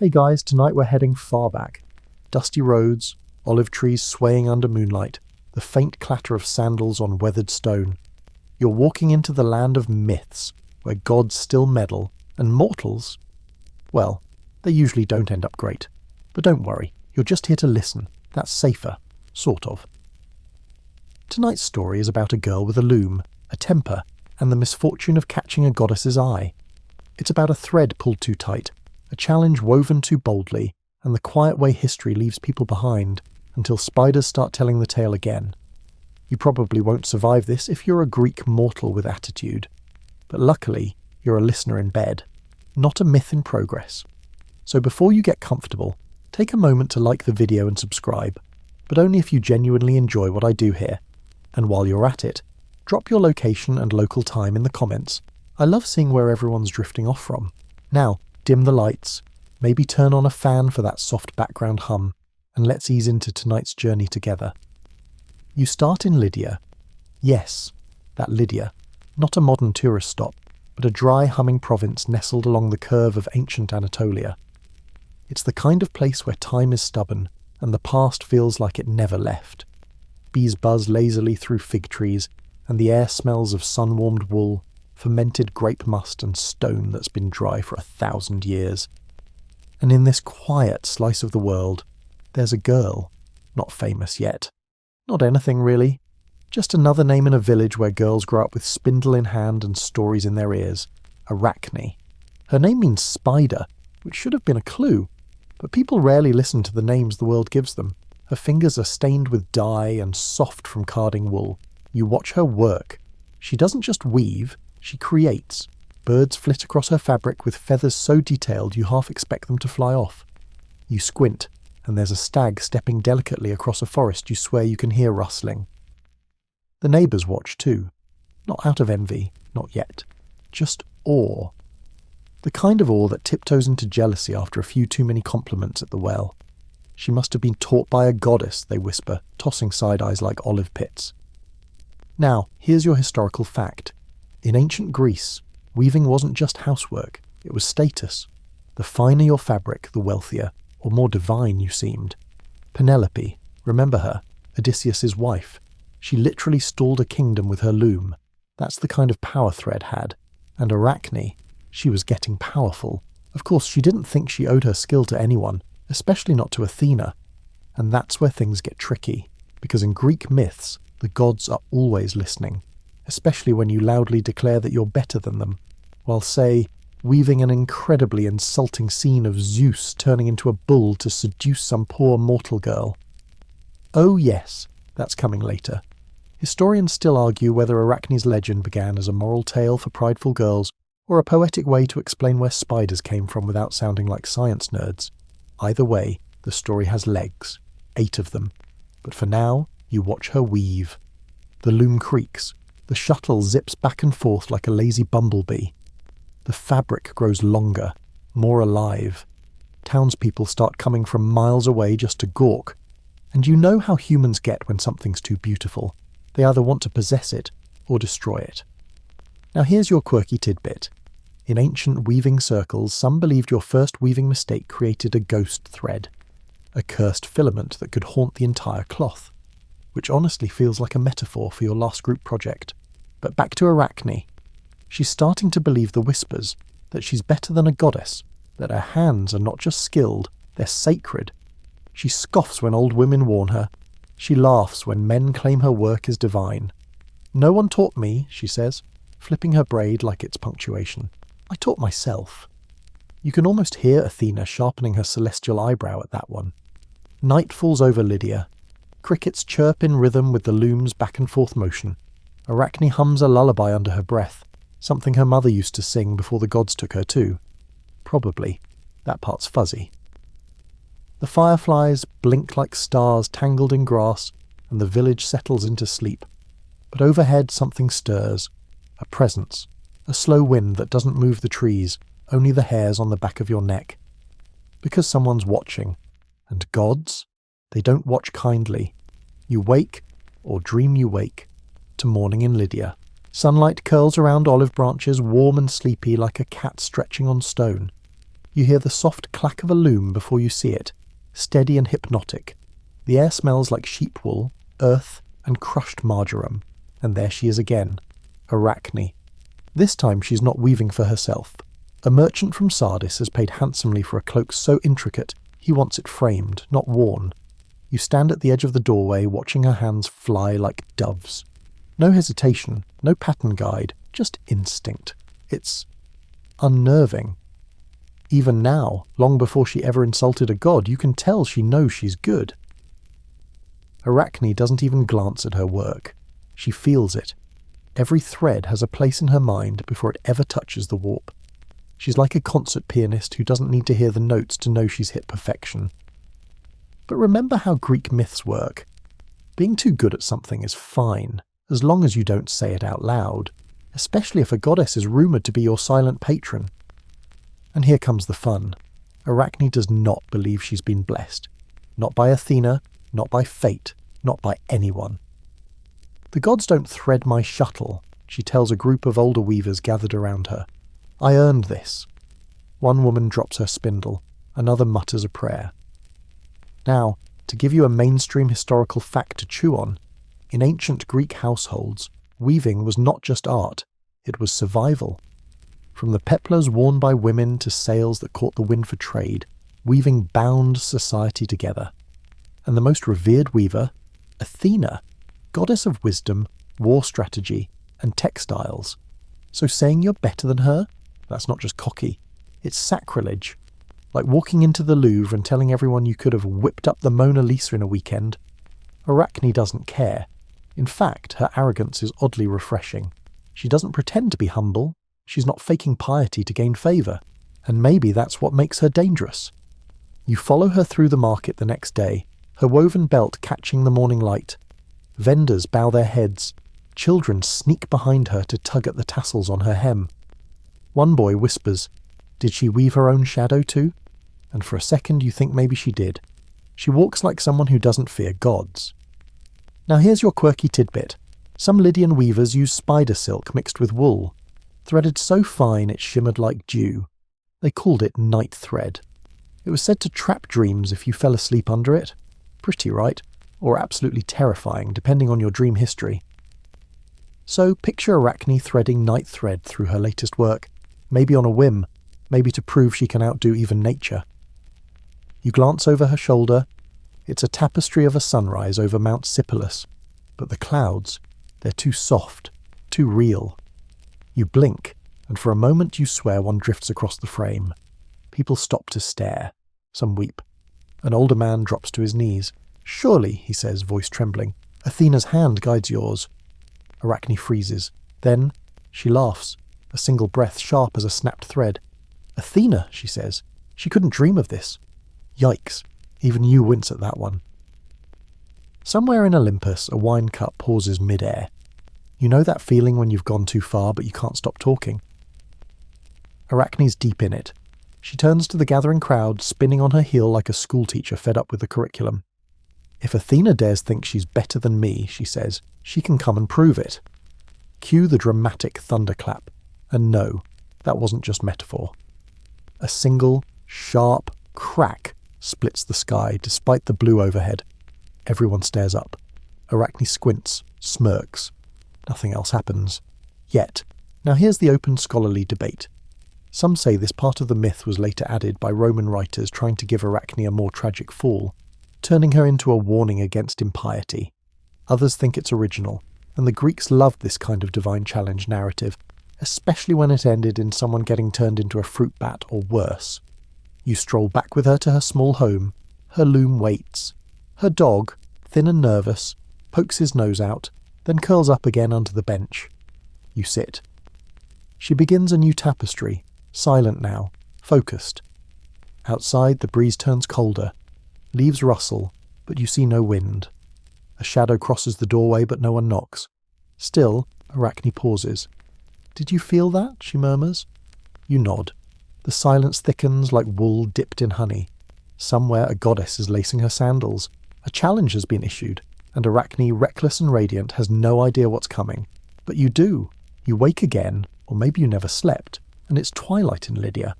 Hey guys, tonight we're heading far back. Dusty roads, olive trees swaying under moonlight, the faint clatter of sandals on weathered stone. You're walking into the land of myths, where gods still meddle, and mortals, well, they usually don't end up great. But don't worry, you're just here to listen. That's safer, sort of. Tonight's story is about a girl with a loom, a temper, and the misfortune of catching a goddess's eye. It's about a thread pulled too tight, a challenge woven too boldly, and the quiet way history leaves people behind until spiders start telling the tale again. You probably won't survive this if you're a Greek mortal with attitude. But luckily, you're a listener in bed, not a myth in progress. So before you get comfortable, take a moment to like the video and subscribe, but only if you genuinely enjoy what I do here. And while you're at it, drop your location and local time in the comments. I love seeing where everyone's drifting off from. Now, dim the lights, maybe turn on a fan for that soft background hum, and let's ease into tonight's journey together. You start in Lydia. Yes, that Lydia. Not a modern tourist stop, but a dry humming province nestled along the curve of ancient Anatolia. It's the kind of place where time is stubborn, and the past feels like it never left. Bees buzz lazily through fig trees, and the air smells of sun-warmed wool, fermented grape must and stone that's been dry for 1,000 years. And in this quiet slice of the world, there's a girl, not famous yet. Not anything really, just another name in a village where girls grow up with spindle in hand and stories in their ears. Arachne. Her name means spider, which should have been a clue, but people rarely listen to the names the world gives them. Her fingers are stained with dye and soft from carding wool. You watch her work. She doesn't just weave, she creates. Birds flit across her fabric with feathers so detailed you half expect them to fly off. You squint, and there's a stag stepping delicately across a forest you swear you can hear rustling. The neighbours watch too. Not out of envy, not yet. Just awe. The kind of awe that tiptoes into jealousy after a few too many compliments at the well. She must have been taught by a goddess, they whisper, tossing side-eyes like olive pits. Now, here's your historical fact. In ancient Greece, weaving wasn't just housework, it was status. The finer your fabric, the wealthier, or more divine you seemed. Penelope, remember her, Odysseus' wife. She literally stalled a kingdom with her loom. That's the kind of power thread had. And Arachne, she was getting powerful. Of course, she didn't think she owed her skill to anyone, especially not to Athena. And that's where things get tricky, because in Greek myths, the gods are always listening, especially when you loudly declare that you're better than them, while, say, weaving an incredibly insulting scene of Zeus turning into a bull to seduce some poor mortal girl. Oh yes, that's coming later. Historians still argue whether Arachne's legend began as a moral tale for prideful girls, or a poetic way to explain where spiders came from without sounding like science nerds. Either way, the story has legs, 8 of them. But for now, you watch her weave. The loom creaks. The shuttle zips back and forth like a lazy bumblebee. The fabric grows longer, more alive. Townspeople start coming from miles away just to gawk. And you know how humans get when something's too beautiful. They either want to possess it or destroy it. Now here's your quirky tidbit. In ancient weaving circles, some believed your first weaving mistake created a ghost thread, a cursed filament that could haunt the entire cloth, which honestly feels like a metaphor for your last group project. But back to Arachne. She's starting to believe the whispers, that she's better than a goddess, that her hands are not just skilled, they're sacred. She scoffs when old women warn her. She laughs when men claim her work is divine. No one taught me, she says, flipping her braid like it's punctuation. I taught myself. You can almost hear Athena sharpening her celestial eyebrow at that one. Night falls over Lydia. Crickets chirp in rhythm with the loom's back and forth motion. Arachne hums a lullaby under her breath, something her mother used to sing before the gods took her too. Probably. That part's fuzzy. The fireflies blink like stars tangled in grass, and the village settles into sleep. But overhead something stirs. A presence. A slow wind that doesn't move the trees, only the hairs on the back of your neck. Because someone's watching. And gods? They don't watch kindly. You wake, or dream you wake, to morning in Lydia. Sunlight curls around olive branches, warm and sleepy like a cat stretching on stone. You hear the soft clack of a loom before you see it, steady and hypnotic. The air smells like sheep wool, earth, and crushed marjoram. And there she is again, Arachne. This time she's not weaving for herself. A merchant from Sardis has paid handsomely for a cloak so intricate he wants it framed, not worn. You stand at the edge of the doorway watching her hands fly like doves. No hesitation, no pattern guide, just instinct. It's unnerving. Even now, long before she ever insulted a god, you can tell she knows she's good. Arachne doesn't even glance at her work. She feels it. Every thread has a place in her mind before it ever touches the warp. She's like a concert pianist who doesn't need to hear the notes to know she's hit perfection. But remember how Greek myths work. Being too good at something is fine, as long as you don't say it out loud, especially if a goddess is rumoured to be your silent patron. And here comes the fun. Arachne does not believe she's been blessed. Not by Athena, not by fate, not by anyone. The gods don't thread my shuttle, she tells a group of older weavers gathered around her. I earned this. One woman drops her spindle, another mutters a prayer. Now, to give you a mainstream historical fact to chew on, in ancient Greek households, weaving was not just art, it was survival. From the peplars worn by women to sails that caught the wind for trade, weaving bound society together. And the most revered weaver, Athena, goddess of wisdom, war strategy, and textiles. So saying you're better than her? That's not just cocky. It's sacrilege. Like walking into the Louvre and telling everyone you could have whipped up the Mona Lisa in a weekend. Arachne doesn't care. In fact, her arrogance is oddly refreshing. She doesn't pretend to be humble. She's not faking piety to gain favour. And maybe that's what makes her dangerous. You follow her through the market the next day, her woven belt catching the morning light. Vendors bow their heads. Children sneak behind her to tug at the tassels on her hem. One boy whispers, "Did she weave her own shadow too?" And for a second you think maybe she did. She walks like someone who doesn't fear gods. Now here's your quirky tidbit. Some Lydian weavers use spider silk mixed with wool, threaded so fine it shimmered like dew. They called it night thread. It was said to trap dreams if you fell asleep under it. Pretty, right? Or absolutely terrifying, depending on your dream history. So picture Arachne threading night thread through her latest work, maybe on a whim, maybe to prove she can outdo even nature. You glance over her shoulder. It's a tapestry of a sunrise over Mount Sipylus, but the clouds, they're too soft, too real. You blink, and for a moment you swear one drifts across the frame. People stop to stare. Some weep. An older man drops to his knees. "Surely," he says, voice trembling, "Athena's hand guides yours." Arachne freezes. Then she laughs, a single breath sharp as a snapped thread. "Athena," she says. "She couldn't dream of this." Yikes. Even you wince at that one. Somewhere in Olympus, a wine cup pauses mid-air. You know that feeling when you've gone too far but you can't stop talking? Arachne's deep in it. She turns to the gathering crowd, spinning on her heel like a schoolteacher fed up with the curriculum. "If Athena dares think she's better than me," she says, "she can come and prove it." Cue the dramatic thunderclap. And no, that wasn't just metaphor. A single, sharp crack splits the sky despite the blue overhead. Everyone stares up. Arachne squints, smirks. Nothing else happens. Yet, now here's the open scholarly debate. Some say this part of the myth was later added by Roman writers trying to give Arachne a more tragic fall, turning her into a warning against impiety. Others think it's original, and the Greeks loved this kind of divine challenge narrative, especially when it ended in someone getting turned into a fruit bat or worse. You stroll back with her to her small home. Her loom waits. Her dog, thin and nervous, pokes his nose out, then curls up again under the bench. You sit. She begins a new tapestry, silent now, focused. Outside, the breeze turns colder. Leaves rustle, but you see no wind. A shadow crosses the doorway, but no one knocks. Still, Arachne pauses. "Did you feel that?" she murmurs. You nod. The silence thickens like wool dipped in honey. Somewhere a goddess is lacing her sandals. A challenge has been issued, and Arachne, reckless and radiant, has no idea what's coming. But you do. You wake again, or maybe you never slept, and it's twilight in Lydia.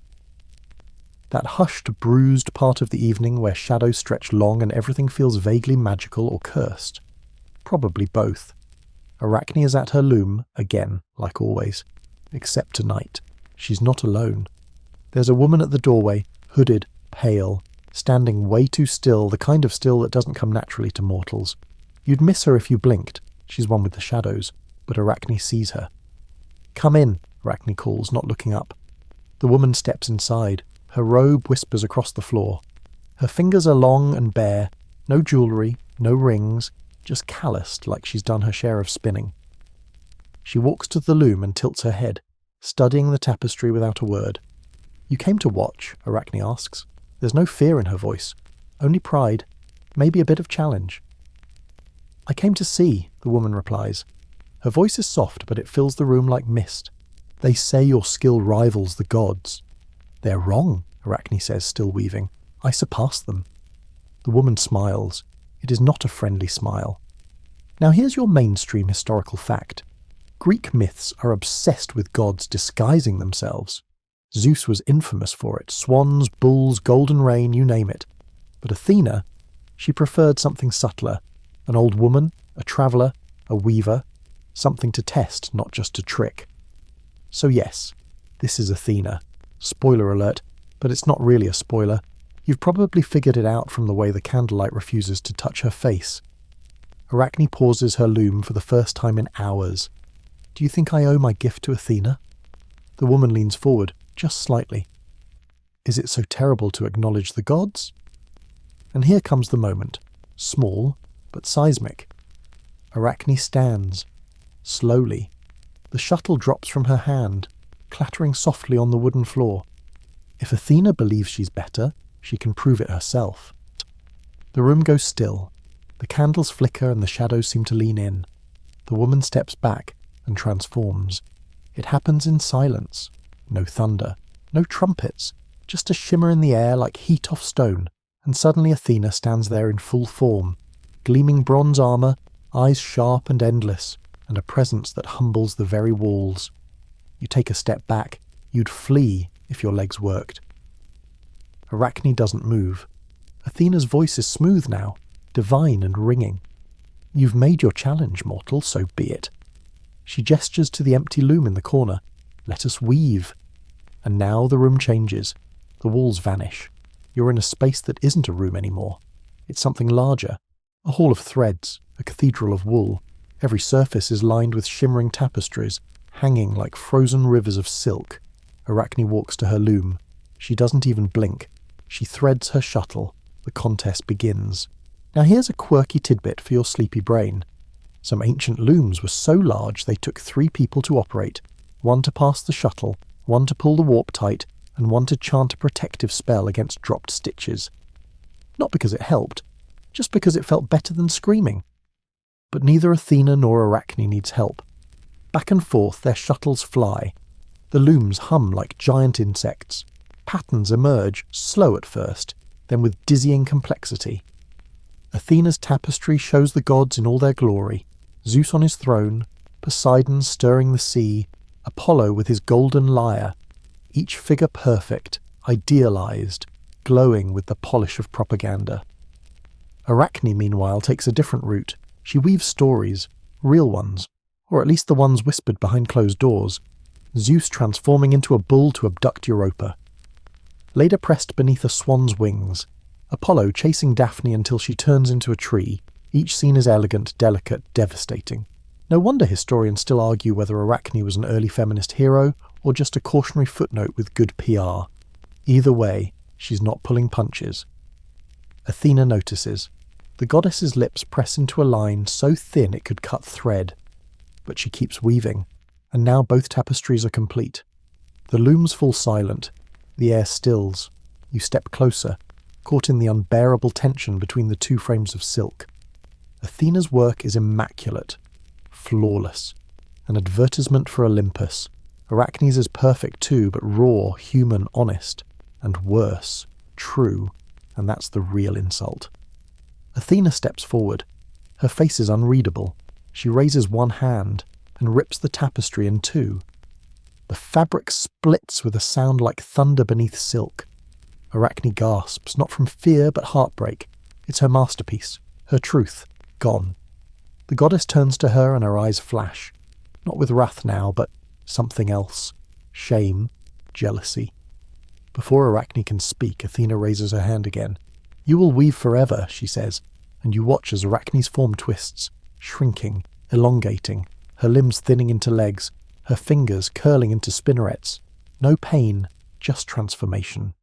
That hushed, bruised part of the evening where shadows stretch long and everything feels vaguely magical or cursed? Probably both. Arachne is at her loom, again, like always. Except tonight. She's not alone. There's a woman at the doorway, hooded, pale, standing way too still, the kind of still that doesn't come naturally to mortals. You'd miss her if you blinked. She's one with the shadows, but Arachne sees her. "Come in," Arachne calls, not looking up. The woman steps inside. Her robe whispers across the floor. Her fingers are long and bare, no jewellery, no rings, just calloused like she's done her share of spinning. She walks to the loom and tilts her head, studying the tapestry without a word. "You came to watch?" Arachne asks. There's no fear in her voice, only pride, maybe a bit of challenge. "I came to see," the woman replies. Her voice is soft, but it fills the room like mist. "They say your skill rivals the gods." "They're wrong," Arachne says, still weaving. "I surpass them." The woman smiles. It is not a friendly smile. "Now here's your mainstream historical fact. Greek myths are obsessed with gods disguising themselves. Zeus was infamous for it. Swans, bulls, golden rain, you name it. But Athena, she preferred something subtler. An old woman, a traveller, a weaver. Something to test, not just to trick. So yes, this is Athena. Spoiler alert, but it's not really a spoiler. You've probably figured it out from the way the candlelight refuses to touch her face. Arachne pauses her loom for the first time in hours. "Do you think I owe my gift to Athena?" The woman leans forward, just slightly. "Is it so terrible to acknowledge the gods?" And here comes the moment, small but seismic. Arachne stands, slowly. The shuttle drops from her hand, clattering softly on the wooden floor. If Athena believes she's better, she can prove it herself. The room goes still. The candles flicker and the shadows seem to lean in. The woman steps back and transforms. It happens in silence. No thunder, no trumpets, just a shimmer in the air like heat off stone, and suddenly Athena stands there in full form, gleaming bronze armour, eyes sharp and endless, and a presence that humbles the very walls. You take a step back, you'd flee if your legs worked. Arachne doesn't move. Athena's voice is smooth now, divine and ringing. "You've made your challenge, mortal, so be it." She gestures to the empty loom in the corner. "Let us weave." And now the room changes. The walls vanish. You're in a space that isn't a room anymore. It's something larger. A hall of threads, a cathedral of wool. Every surface is lined with shimmering tapestries, hanging like frozen rivers of silk. Arachne walks to her loom. She doesn't even blink. She threads her shuttle. The contest begins. Now here's a quirky tidbit for your sleepy brain. Some ancient looms were so large they took 3 people to operate. One to pass the shuttle, one to pull the warp tight, and one to chant a protective spell against dropped stitches. Not because it helped, just because it felt better than screaming. But neither Athena nor Arachne needs help. Back and forth their shuttles fly. The looms hum like giant insects. Patterns emerge, slow at first, then with dizzying complexity. Athena's tapestry shows the gods in all their glory. Zeus on his throne, Poseidon stirring the sea, Apollo with his golden lyre, each figure perfect, idealized, glowing with the polish of propaganda. Arachne, meanwhile, takes a different route. She weaves stories, real ones, or at least the ones whispered behind closed doors. Zeus transforming into a bull to abduct Europa. Leda pressed beneath a swan's wings. Apollo chasing Daphne until she turns into a tree, each scene as elegant, delicate, devastating. No wonder historians still argue whether Arachne was an early feminist hero or just a cautionary footnote with good PR. Either way, she's not pulling punches. Athena notices. The goddess's lips press into a line so thin it could cut thread. But she keeps weaving, and now both tapestries are complete. The looms fall silent. The air stills. You step closer, caught in the unbearable tension between the 2 frames of silk. Athena's work is immaculate, flawless, an advertisement for Olympus. Arachne's is perfect too, but raw, human, honest, and worse, true, and that's the real insult. Athena steps forward. Her face is unreadable. She raises one hand and rips the tapestry in 2. The fabric splits with a sound like thunder beneath silk. Arachne gasps, not from fear but heartbreak. It's her masterpiece, her truth, gone. The goddess turns to her and her eyes flash. Not with wrath now, but something else. Shame, jealousy. Before Arachne can speak, Athena raises her hand again. "You will weave forever," she says, and you watch as Arachne's form twists, shrinking, elongating, her limbs thinning into legs, her fingers curling into spinnerets. No pain, just transformation.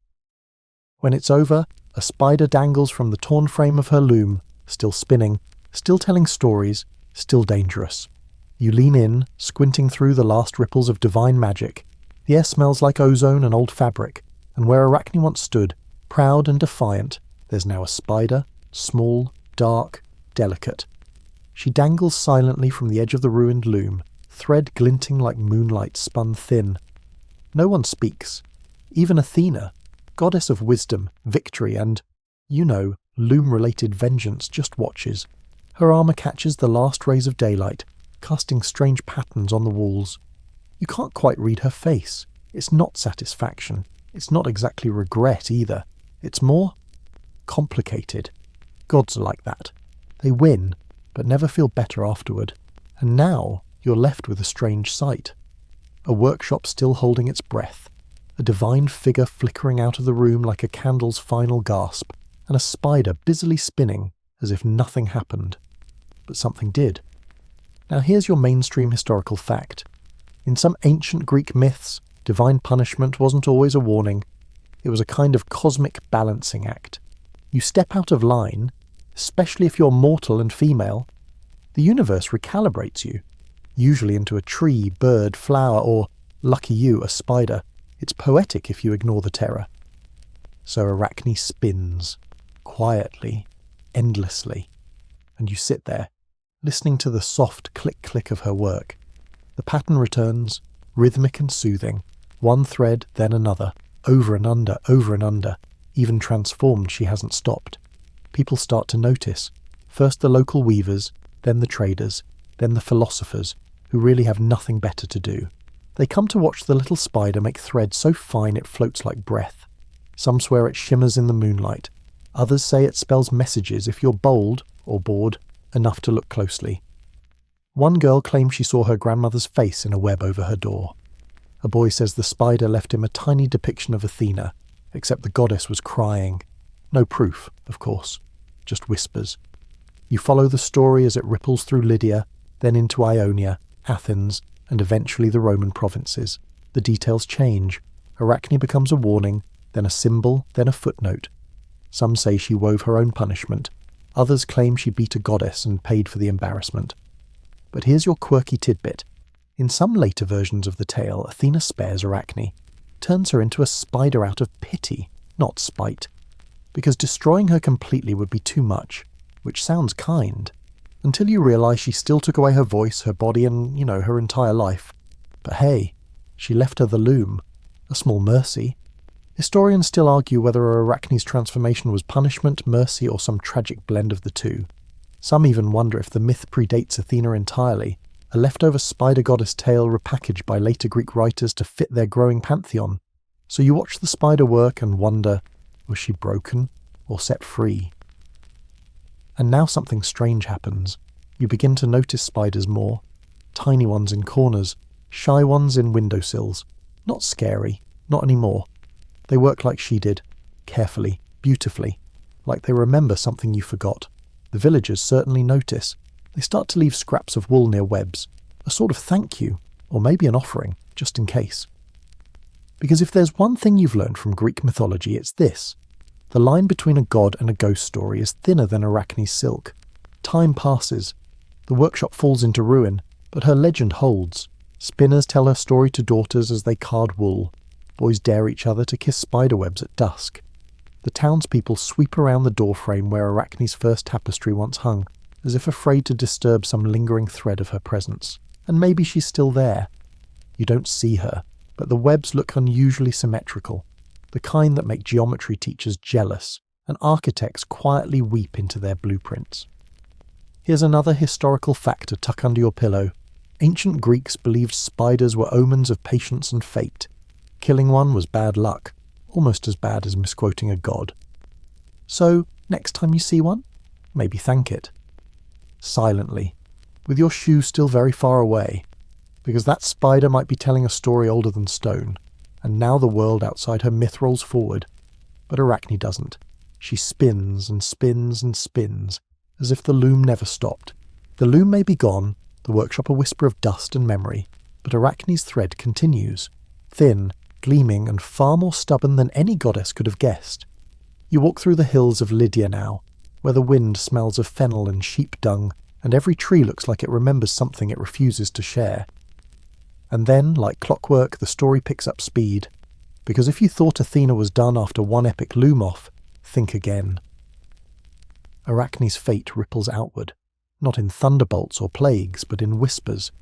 When it's over, a spider dangles from the torn frame of her loom, still spinning, still telling stories, still dangerous. You lean in, squinting through the last ripples of divine magic. The air smells like ozone and old fabric, and where Arachne once stood, proud and defiant, there's now a spider, small, dark, delicate. She dangles silently from the edge of the ruined loom, thread glinting like moonlight spun thin. No one speaks. Even Athena, goddess of wisdom, victory, and, loom-related vengeance, just watches. Her armour catches the last rays of daylight, casting strange patterns on the walls. You can't quite read her face. It's not satisfaction. It's not exactly regret either. It's more complicated. Gods are like that. They win, but never feel better afterward. And now you're left with a strange sight. A workshop still holding its breath. A divine figure flickering out of the room like a candle's final gasp, and a spider busily spinning as if nothing happened. But something did. Now here's your mainstream historical fact. In some ancient Greek myths, divine punishment wasn't always a warning. It was a kind of cosmic balancing act. You step out of line, especially if you're mortal and female, the universe recalibrates you, usually into a tree, bird, flower, or, lucky you, a spider. It's poetic if you ignore the terror. So Arachne spins, quietly, endlessly, and you sit there, listening to the soft click-click of her work. The pattern returns, rhythmic and soothing, one thread, then another, over and under, even transformed she hasn't stopped. People start to notice, first the local weavers, then the traders, then the philosophers, who really have nothing better to do. They come to watch the little spider make thread so fine it floats like breath. Some swear it shimmers in the moonlight. Others say it spells messages if you're bold, or bored, enough to look closely. One girl claims she saw her grandmother's face in a web over her door. A boy says the spider left him a tiny depiction of Athena, except the goddess was crying. No proof, of course, just whispers. You follow the story as it ripples through Lydia, then into Ionia, Athens, and eventually the Roman provinces. The details change. Arachne becomes a warning, then a symbol, then a footnote. Some say she wove her own punishment. Others claim she beat a goddess and paid for the embarrassment. But here's your quirky tidbit. In some later versions of the tale, Athena spares Arachne, turns her into a spider out of pity, not spite. Because destroying her completely would be too much, which sounds kind. Until you realise she still took away her voice, her body, and, her entire life. But hey, she left her the loom. A small mercy. Historians still argue whether Arachne's transformation was punishment, mercy, or some tragic blend of the two. Some even wonder if the myth predates Athena entirely, a leftover spider goddess tale repackaged by later Greek writers to fit their growing pantheon. So you watch the spider work and wonder, was she broken or set free? And now something strange happens. You begin to notice spiders more. Tiny ones in corners, shy ones in windowsills. Not scary, not anymore. They work like she did, carefully, beautifully, like they remember something you forgot. The villagers certainly notice. They start to leave scraps of wool near webs, a sort of thank you, or maybe an offering, just in case. Because if there's one thing you've learned from Greek mythology, it's this. The line between a god and a ghost story is thinner than Arachne's silk. Time passes. The workshop falls into ruin, but her legend holds. Spinners tell her story to daughters as they card wool. Boys dare each other to kiss spiderwebs at dusk. The townspeople sweep around the doorframe where Arachne's first tapestry once hung, as if afraid to disturb some lingering thread of her presence. And maybe she's still there. You don't see her, but the webs look unusually symmetrical. The kind that make geometry teachers jealous, and architects quietly weep into their blueprints. Here's another historical fact to tuck under your pillow. Ancient Greeks believed spiders were omens of patience and fate. Killing one was bad luck, almost as bad as misquoting a god. So, next time you see one, maybe thank it. Silently, with your shoe still very far away, because that spider might be telling a story older than stone, and now the world outside her myth rolls forward. But Arachne doesn't. She spins and spins and spins, as if the loom never stopped. The loom may be gone, the workshop a whisper of dust and memory, but Arachne's thread continues, thin, gleaming, and far more stubborn than any goddess could have guessed. You walk through the hills of Lydia now, where the wind smells of fennel and sheep dung, and every tree looks like it remembers something it refuses to share. And then, like clockwork, the story picks up speed, because if you thought Athena was done after one epic loom off, think again. Arachne's fate ripples outward, not in thunderbolts or plagues, but in whispers.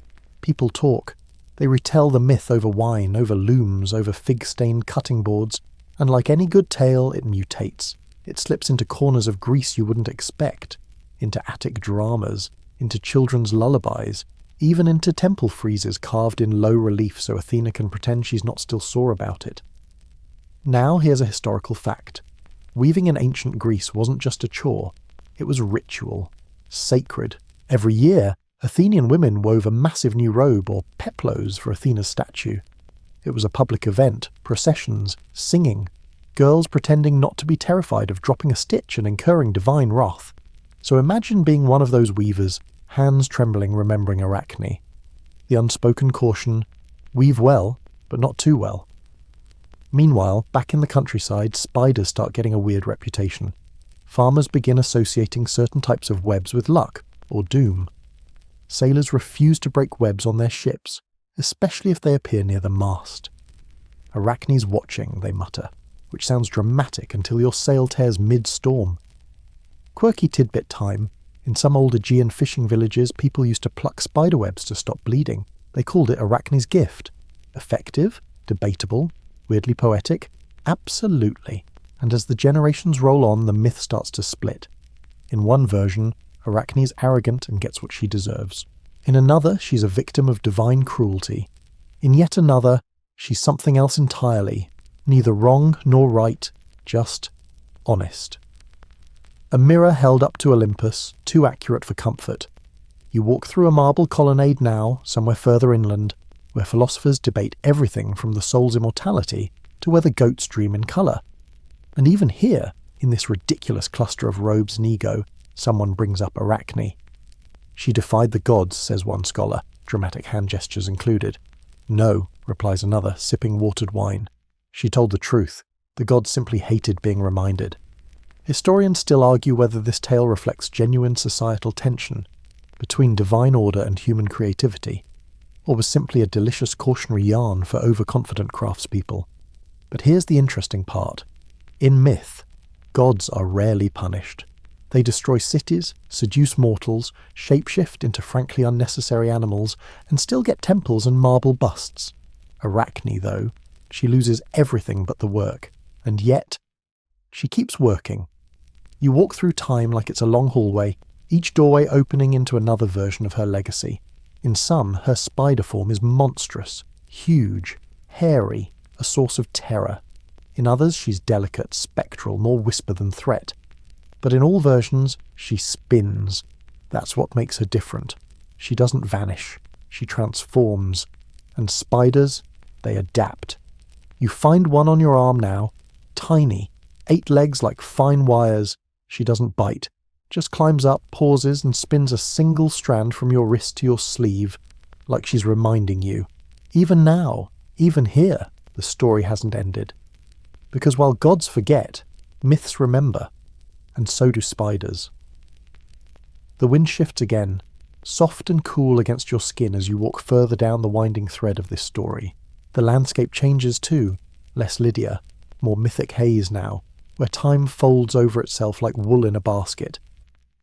People talk. They retell the myth over wine, over looms, over fig-stained cutting boards, and like any good tale, it mutates. It slips into corners of Greece you wouldn't expect, into Attic dramas, into children's lullabies, even into temple friezes carved in low relief so Athena can pretend she's not still sore about it. Now here's a historical fact. Weaving in ancient Greece wasn't just a chore, it was ritual, sacred. Every year, Athenian women wove a massive new robe or peplos for Athena's statue. It was a public event, processions, singing, girls pretending not to be terrified of dropping a stitch and incurring divine wrath. So imagine being one of those weavers, hands trembling remembering Arachne. The unspoken caution, weave well, but not too well. Meanwhile, back in the countryside, spiders start getting a weird reputation. Farmers begin associating certain types of webs with luck, or doom. Sailors refuse to break webs on their ships, especially if they appear near the mast. Arachne's watching, they mutter, which sounds dramatic until your sail tears mid-storm. Quirky tidbit time. In some old Aegean fishing villages, people used to pluck spiderwebs to stop bleeding. They called it Arachne's gift. Effective? Debatable? Weirdly poetic? Absolutely. And as the generations roll on, the myth starts to split. In one version, Arachne's arrogant and gets what she deserves. In another, she's a victim of divine cruelty. In yet another, she's something else entirely, neither wrong nor right, just honest. A mirror held up to Olympus, too accurate for comfort. You walk through a marble colonnade now, somewhere further inland, where philosophers debate everything from the soul's immortality to whether goats dream in colour. And even here, in this ridiculous cluster of robes and ego, someone brings up Arachne. She defied the gods, says one scholar, dramatic hand gestures included. No, replies another, sipping watered wine. She told the truth. The gods simply hated being reminded. Historians still argue whether this tale reflects genuine societal tension between divine order and human creativity, or was simply a delicious cautionary yarn for overconfident craftspeople. But here's the interesting part. In myth, gods are rarely punished. They destroy cities, seduce mortals, shapeshift into frankly unnecessary animals, and still get temples and marble busts. Arachne, though, she loses everything but the work, and yet she keeps working. You walk through time like it's a long hallway, each doorway opening into another version of her legacy. In some, her spider form is monstrous, huge, hairy, a source of terror. In others, she's delicate, spectral, more whisper than threat. But in all versions, she spins. That's what makes her different. She doesn't vanish. She transforms. And spiders, they adapt. You find one on your arm now, tiny, 8 legs like fine wires. She doesn't bite. Just climbs up, pauses, and spins a single strand from your wrist to your sleeve, like she's reminding you. Even now, even here, the story hasn't ended. Because while gods forget, myths remember, and so do spiders. The wind shifts again, soft and cool against your skin as you walk further down the winding thread of this story. The landscape changes too, less Lydia, more mythic haze now, where time folds over itself like wool in a basket.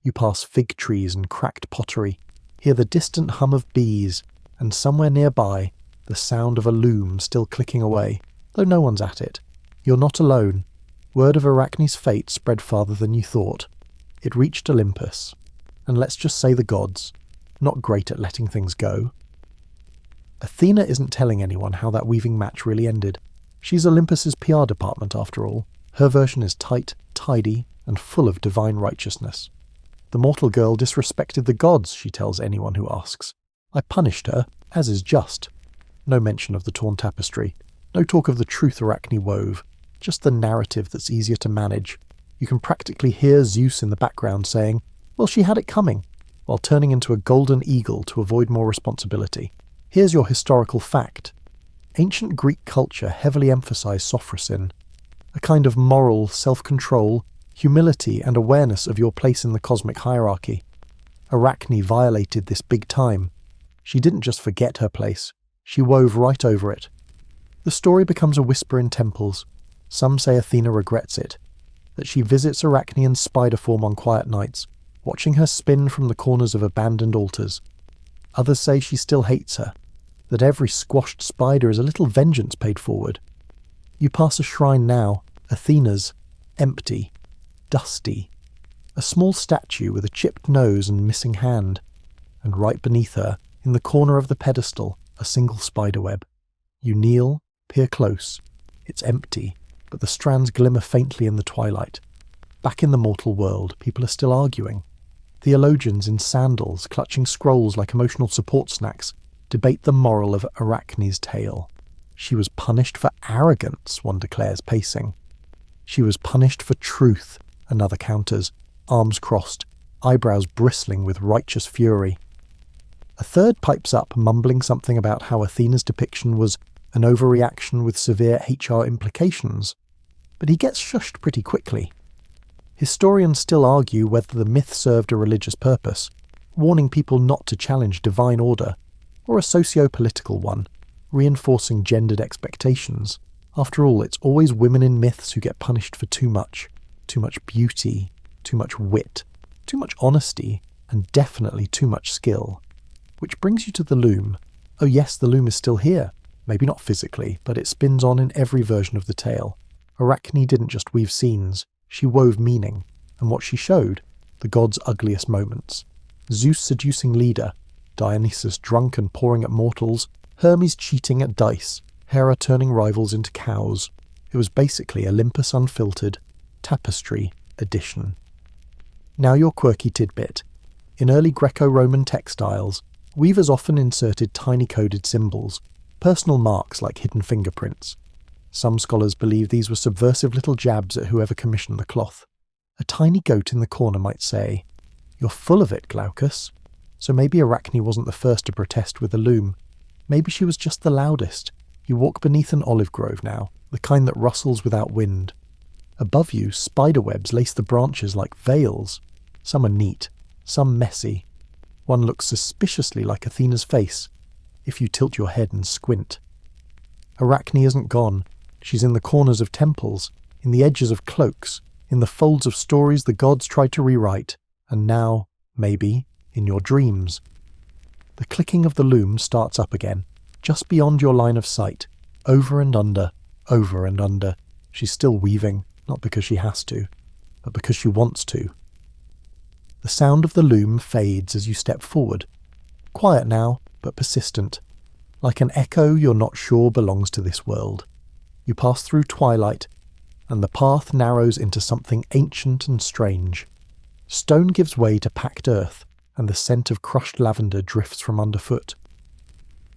You pass fig trees and cracked pottery, hear the distant hum of bees, and somewhere nearby, the sound of a loom still clicking away, though no one's at it. You're not alone. Word of Arachne's fate spread farther than you thought. It reached Olympus, and let's just say the gods, not great at letting things go. Athena isn't telling anyone how that weaving match really ended. She's Olympus's PR department after all. Her version is tight, tidy, and full of divine righteousness. The mortal girl disrespected the gods, she tells anyone who asks. I punished her, as is just. No mention of the torn tapestry. No talk of the truth Arachne wove. Just the narrative that's easier to manage. You can practically hear Zeus in the background saying, well, she had it coming, while turning into a golden eagle to avoid more responsibility. Here's your historical fact. Ancient Greek culture heavily emphasized sophrosyne, a kind of moral self-control, humility and awareness of your place in the cosmic hierarchy. Arachne violated this big time. She didn't just forget her place, she wove right over it. The story becomes a whisper in temples. Some say Athena regrets it, that she visits Arachne in spider form on quiet nights, watching her spin from the corners of abandoned altars. Others say she still hates her, that every squashed spider is a little vengeance paid forward. You pass a shrine now, Athena's, empty, dusty. A small statue with a chipped nose and missing hand, and right beneath her, in the corner of the pedestal, a single spiderweb. You kneel, peer close. It's empty, but the strands glimmer faintly in the twilight. Back in the mortal world, people are still arguing. Theologians in sandals, clutching scrolls like emotional support snacks, debate the moral of Arachne's tale. She was punished for arrogance, one declares, pacing. She was punished for truth, another counters, arms crossed, eyebrows bristling with righteous fury. A third pipes up, mumbling something about how Athena's depiction was an overreaction with severe HR implications, but he gets shushed pretty quickly. Historians still argue whether the myth served a religious purpose, warning people not to challenge divine order, or a socio-political one, reinforcing gendered expectations. After all, it's always women in myths who get punished for too much beauty, too much wit, too much honesty, and definitely too much skill. Which brings you to the loom. Oh yes, the loom is still here. Maybe not physically, but it spins on in every version of the tale. Arachne didn't just weave scenes, she wove meaning, and what she showed, the gods' ugliest moments. Zeus seducing Lydia, Dionysus drunk and pouring at mortals, Hermes cheating at dice, Hera turning rivals into cows. It was basically Olympus Unfiltered, Tapestry Edition. Now your quirky tidbit. In early Greco-Roman textiles, weavers often inserted tiny coded symbols, personal marks like hidden fingerprints. Some scholars believe these were subversive little jabs at whoever commissioned the cloth. A tiny goat in the corner might say, "You're full of it, Glaucus." So maybe Arachne wasn't the first to protest with a loom. Maybe she was just the loudest. You walk beneath an olive grove now, the kind that rustles without wind. Above you, spiderwebs lace the branches like veils. Some are neat, some messy. One looks suspiciously like Athena's face, if you tilt your head and squint. Arachne isn't gone. She's in the corners of temples, in the edges of cloaks, in the folds of stories the gods tried to rewrite, and now, maybe, in your dreams. The clicking of the loom starts up again, just beyond your line of sight, over and under, over and under. She's still weaving, not because she has to, but because she wants to. The sound of the loom fades as you step forward. Quiet now, but persistent. Like an echo you're not sure belongs to this world. You pass through twilight, and the path narrows into something ancient and strange. Stone gives way to packed earth, and the scent of crushed lavender drifts from underfoot.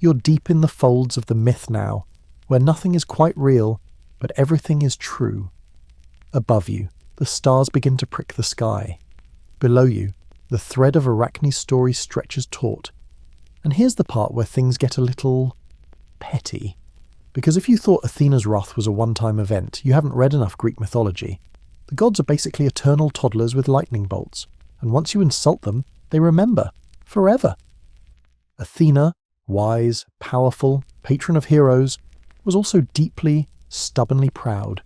You're deep in the folds of the myth now, where nothing is quite real, but everything is true. Above you, the stars begin to prick the sky. Below you, the thread of Arachne's story stretches taut. And here's the part where things get a little petty. Because if you thought Athena's wrath was a one-time event, you haven't read enough Greek mythology. The gods are basically eternal toddlers with lightning bolts, and once you insult them, they remember, forever. Athena, wise, powerful, patron of heroes, was also deeply, stubbornly proud.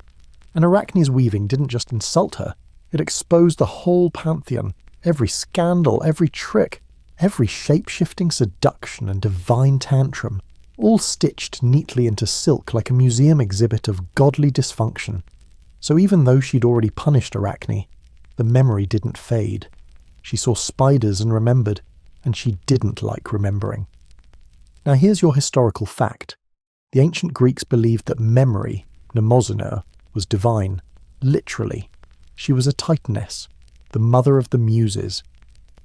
And Arachne's weaving didn't just insult her, it exposed the whole pantheon, every scandal, every trick, every shape-shifting seduction and divine tantrum, all stitched neatly into silk like a museum exhibit of godly dysfunction. So even though she'd already punished Arachne, the memory didn't fade. She saw spiders and remembered, and she didn't like remembering. Now here's your historical fact. The ancient Greeks believed that memory Mnemosyne, was divine. Literally. She was a titaness, the mother of the muses.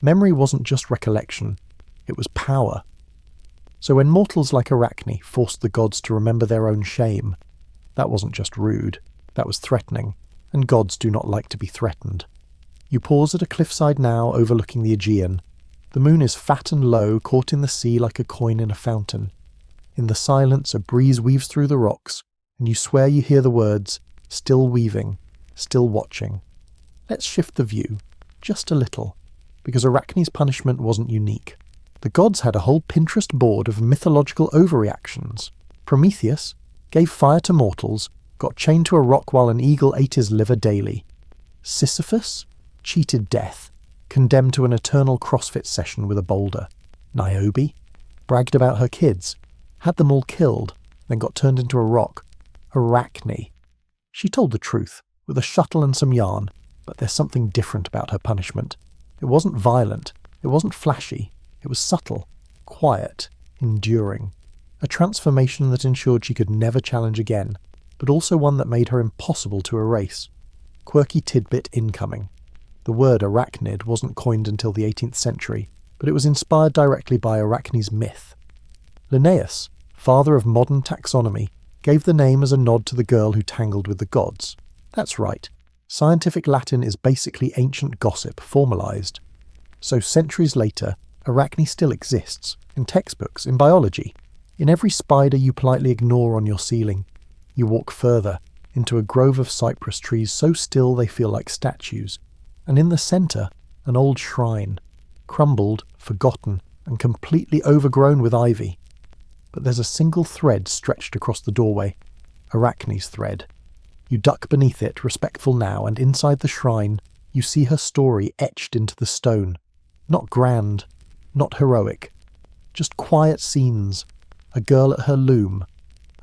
Memory wasn't just recollection, it was power. So when mortals like Arachne forced the gods to remember their own shame, that wasn't just rude, that was threatening, and gods do not like to be threatened. You pause at a cliffside now overlooking the Aegean. The moon is fat and low, caught in the sea like a coin in a fountain. In the silence, a breeze weaves through the rocks, and you swear you hear the words, still weaving, still watching. Let's shift the view, just a little, because Arachne's punishment wasn't unique. The gods had a whole Pinterest board of mythological overreactions. Prometheus gave fire to mortals, got chained to a rock while an eagle ate his liver daily. Sisyphus cheated death, condemned to an eternal CrossFit session with a boulder. Niobe bragged about her kids, had them all killed, then got turned into a rock. Arachne. She told the truth, with a shuttle and some yarn, but there's something different about her punishment. It wasn't violent, it wasn't flashy, it was subtle, quiet, enduring. A transformation that ensured she could never challenge again, but also one that made her impossible to erase. Quirky tidbit incoming. The word arachnid wasn't coined until the 18th century, but it was inspired directly by Arachne's myth. Linnaeus, father of modern taxonomy, gave the name as a nod to the girl who tangled with the gods. That's right. Scientific Latin is basically ancient gossip formalized. So centuries later, Arachne still exists, in textbooks, in biology, in every spider you politely ignore on your ceiling. You walk further, into a grove of cypress trees so still they feel like statues, and in the centre, an old shrine, crumbled, forgotten, and completely overgrown with ivy. But there's a single thread stretched across the doorway, Arachne's thread. You duck beneath it, respectful now, and inside the shrine, you see her story etched into the stone. Not grand, not heroic, just quiet scenes, a girl at her loom,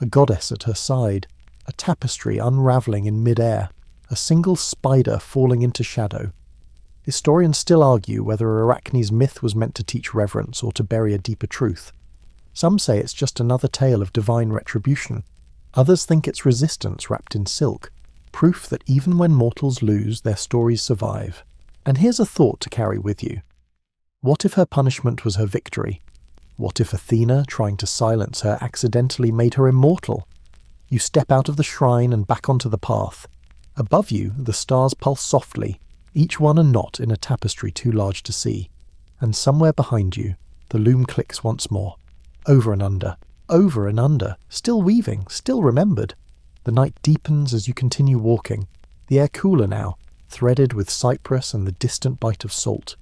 a goddess at her side, a tapestry unraveling in mid-air, a single spider falling into shadow. Historians still argue whether Arachne's myth was meant to teach reverence or to bury a deeper truth. Some say it's just another tale of divine retribution. Others think it's resistance wrapped in silk, proof that even when mortals lose, their stories survive. And here's a thought to carry with you. What if her punishment was her victory? What if Athena, trying to silence her, accidentally made her immortal? You step out of the shrine and back onto the path. Above you, the stars pulse softly, each one a knot in a tapestry too large to see. And somewhere behind you, the loom clicks once more. Over and under, still weaving, still remembered. The night deepens as you continue walking, the air cooler now, threaded with cypress and the distant bite of salt.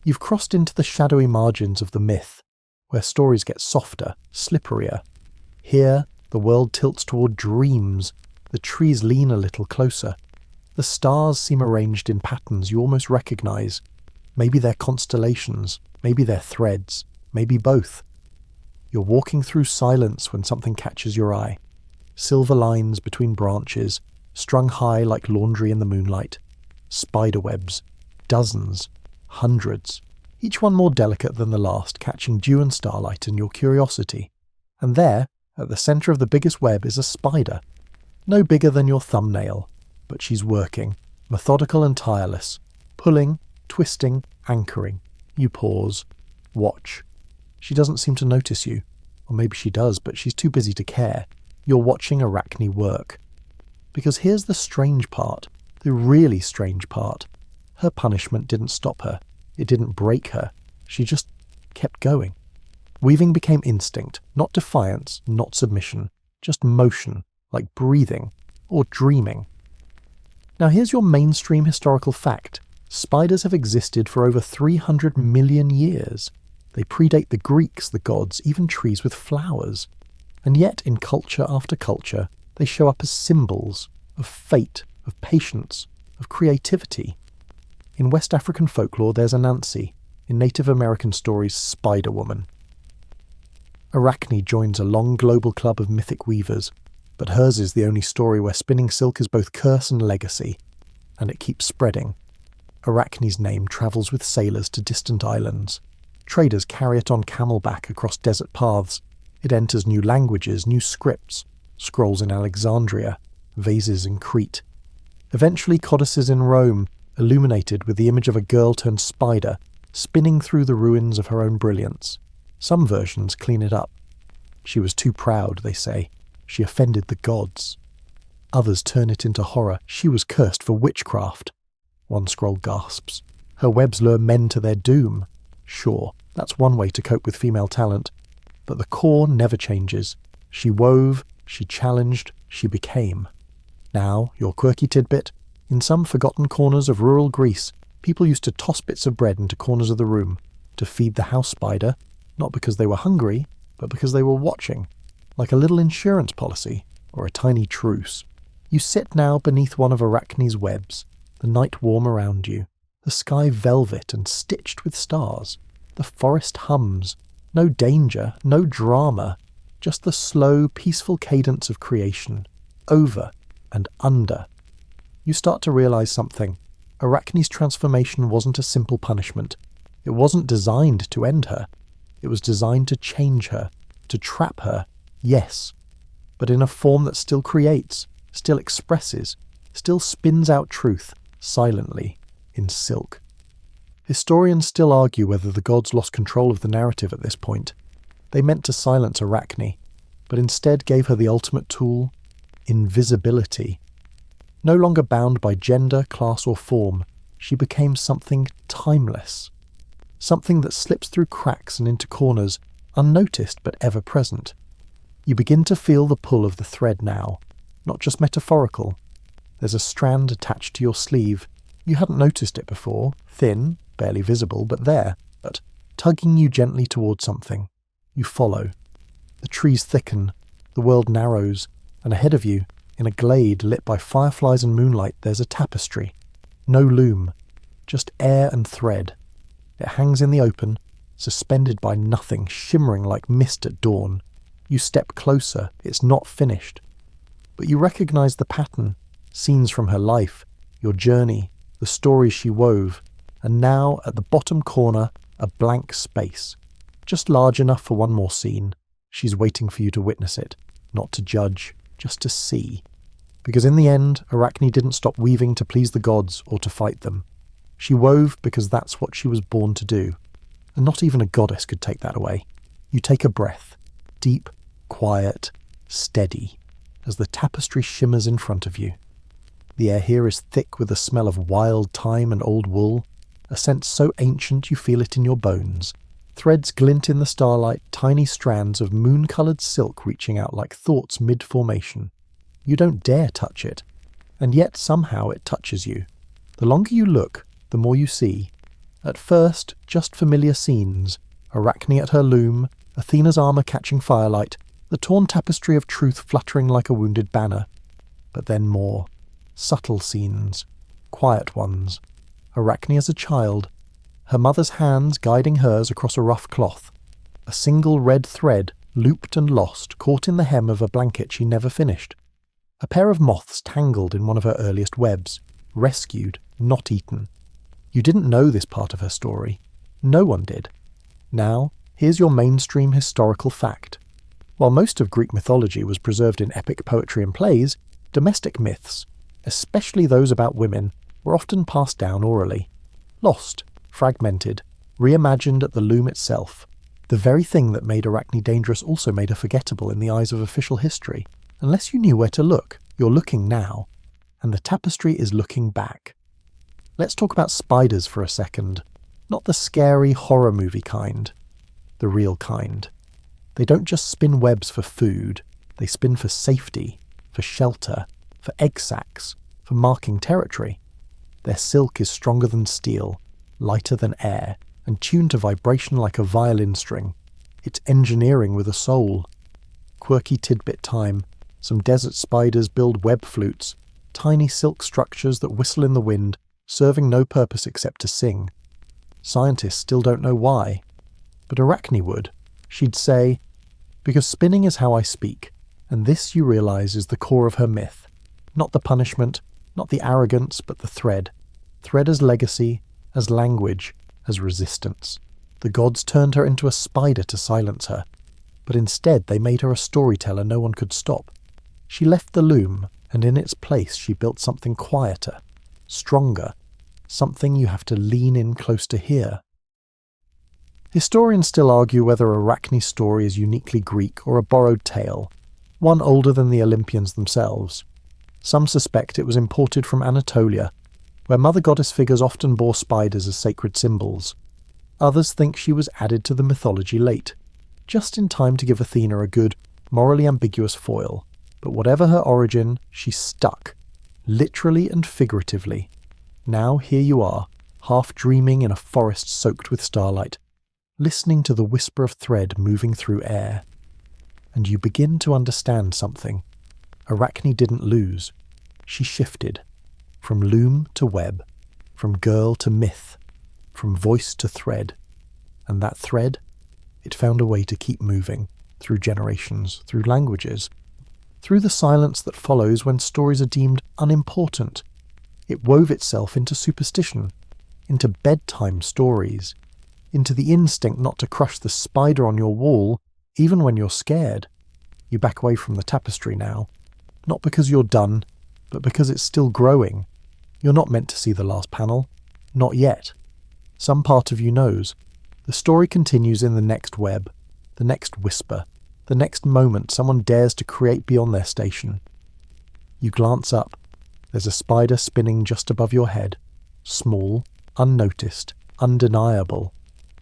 You've crossed into the shadowy margins of the myth, where stories get softer, slipperier. Here, the world tilts toward dreams, the trees lean a little closer. The stars seem arranged in patterns you almost recognize. Maybe they're constellations, maybe they're threads, maybe both. You're walking through silence when something catches your eye. Silver lines between branches, strung high like laundry in the moonlight. Spiderwebs, dozens, hundreds, each one more delicate than the last, catching dew and starlight and your curiosity. And there, at the centre of the biggest web, is a spider. No bigger than your thumbnail, but she's working, methodical and tireless, pulling, twisting, anchoring. You pause, watch. She doesn't seem to notice you. Or maybe she does, but she's too busy to care. You're watching Arachne work. Because here's the strange part, the really strange part. Her punishment didn't stop her. It didn't break her. She just kept going. Weaving became instinct, not defiance, not submission, just motion, like breathing or dreaming. Now here's your mainstream historical fact. Spiders have existed for over 300 million years. They predate the Greeks, the gods, even trees with flowers. And yet, in culture after culture, they show up as symbols of fate, of patience, of creativity. In West African folklore, there's Anansi. In Native American stories, Spider-Woman. Arachne joins a long global club of mythic weavers, but hers is the only story where spinning silk is both curse and legacy, and it keeps spreading. Arachne's name travels with sailors to distant islands. Traders carry it on camelback across desert paths. It enters new languages, new scripts, scrolls in Alexandria, vases in Crete. Eventually codices in Rome, illuminated with the image of a girl turned spider, spinning through the ruins of her own brilliance. Some versions clean it up. She was too proud, they say. She offended the gods. Others turn it into horror. She was cursed for witchcraft. One scroll gasps. Her webs lure men to their doom. Sure, that's one way to cope with female talent. But the core never changes. She wove, she challenged, she became. Now, your quirky tidbit. In some forgotten corners of rural Greece, people used to toss bits of bread into corners of the room to feed the house spider, not because they were hungry, but because they were watching, like a little insurance policy or a tiny truce. You sit now beneath one of Arachne's webs, the night warm around you, the sky velvet and stitched with stars. The forest hums. No danger, no drama, just the slow, peaceful cadence of creation, over and under. You start to realize something. Arachne's transformation wasn't a simple punishment. It wasn't designed to end her. It was designed to change her, to trap her, yes, but in a form that still creates, still expresses, still spins out truth, silently, in silk. Historians still argue whether the gods lost control of the narrative at this point. They meant to silence Arachne, but instead gave her the ultimate tool, invisibility. No longer bound by gender, class or form, she became something timeless. Something that slips through cracks and into corners, unnoticed but ever present. You begin to feel the pull of the thread now, not just metaphorical. There's a strand attached to your sleeve. You hadn't noticed it before, thin, barely visible, but there, but tugging you gently towards something. You follow. The trees thicken, the world narrows, and ahead of you, in a glade lit by fireflies and moonlight, there's a tapestry. No loom, just air and thread. It hangs in the open, suspended by nothing, shimmering like mist at dawn. You step closer, it's not finished. But you recognize the pattern, scenes from her life, your journey, the stories she wove, and now, at the bottom corner, a blank space. Just large enough for one more scene. She's waiting for you to witness it, not to judge, just to see. Because in the end, Arachne didn't stop weaving to please the gods or to fight them. She wove because that's what she was born to do. And not even a goddess could take that away. You take a breath, deep, quiet, steady, as the tapestry shimmers in front of you. The air here is thick with the smell of wild thyme and old wool, a scent so ancient you feel it in your bones. Threads glint in the starlight, tiny strands of moon-coloured silk reaching out like thoughts mid-formation. You don't dare touch it, and yet somehow it touches you. The longer you look, the more you see. At first, just familiar scenes, Arachne at her loom, Athena's armour catching firelight, the torn tapestry of truth fluttering like a wounded banner. But then more. Subtle scenes. Quiet ones. Arachne as a child, her mother's hands guiding hers across a rough cloth. A single red thread, looped and lost, caught in the hem of a blanket she never finished. A pair of moths tangled in one of her earliest webs, rescued, not eaten. You didn't know this part of her story. No one did. Now, here's your mainstream historical fact. While most of Greek mythology was preserved in epic poetry and plays, domestic myths, especially those about women, were often passed down orally. Lost, fragmented, reimagined at the loom itself. The very thing that made Arachne dangerous also made her forgettable in the eyes of official history. Unless you knew where to look, you're looking now, and the tapestry is looking back. Let's talk about spiders for a second. Not the scary horror movie kind. The real kind. They don't just spin webs for food, they spin for safety, for shelter, for egg sacs, for marking territory. Their silk is stronger than steel, lighter than air, and tuned to vibration like a violin string. It's engineering with a soul. Quirky tidbit time. Some desert spiders build web flutes, tiny silk structures that whistle in the wind, serving no purpose except to sing. Scientists still don't know why. But Arachne would. She'd say, because spinning is how I speak, and this, you realize, is the core of her myth. Not the punishment, not the arrogance, but the thread. Thread as legacy, as language, as resistance. The gods turned her into a spider to silence her, but instead they made her a storyteller no one could stop. She left the loom, and in its place she built something quieter, stronger, something you have to lean in close to hear. Historians still argue whether Arachne's story is uniquely Greek or a borrowed tale, one older than the Olympians themselves. Some suspect it was imported from Anatolia, where mother goddess figures often bore spiders as sacred symbols. Others think she was added to the mythology late, just in time to give Athena a good, morally ambiguous foil. But whatever her origin, she stuck, literally and figuratively. Now here you are, half dreaming in a forest soaked with starlight, listening to the whisper of thread moving through air. And you begin to understand something. Arachne didn't lose. She shifted. From loom to web. From girl to myth. From voice to thread. And that thread, it found a way to keep moving. Through generations, through languages. Through the silence that follows when stories are deemed unimportant. It wove itself into superstition. Into bedtime stories. Into the instinct not to crush the spider on your wall, even when you're scared. You back away from the tapestry now. Not because you're done, but because it's still growing. You're not meant to see the last panel. Not yet. Some part of you knows. The story continues in the next web, the next whisper, the next moment someone dares to create beyond their station. You glance up. There's a spider spinning just above your head. Small, unnoticed, undeniable.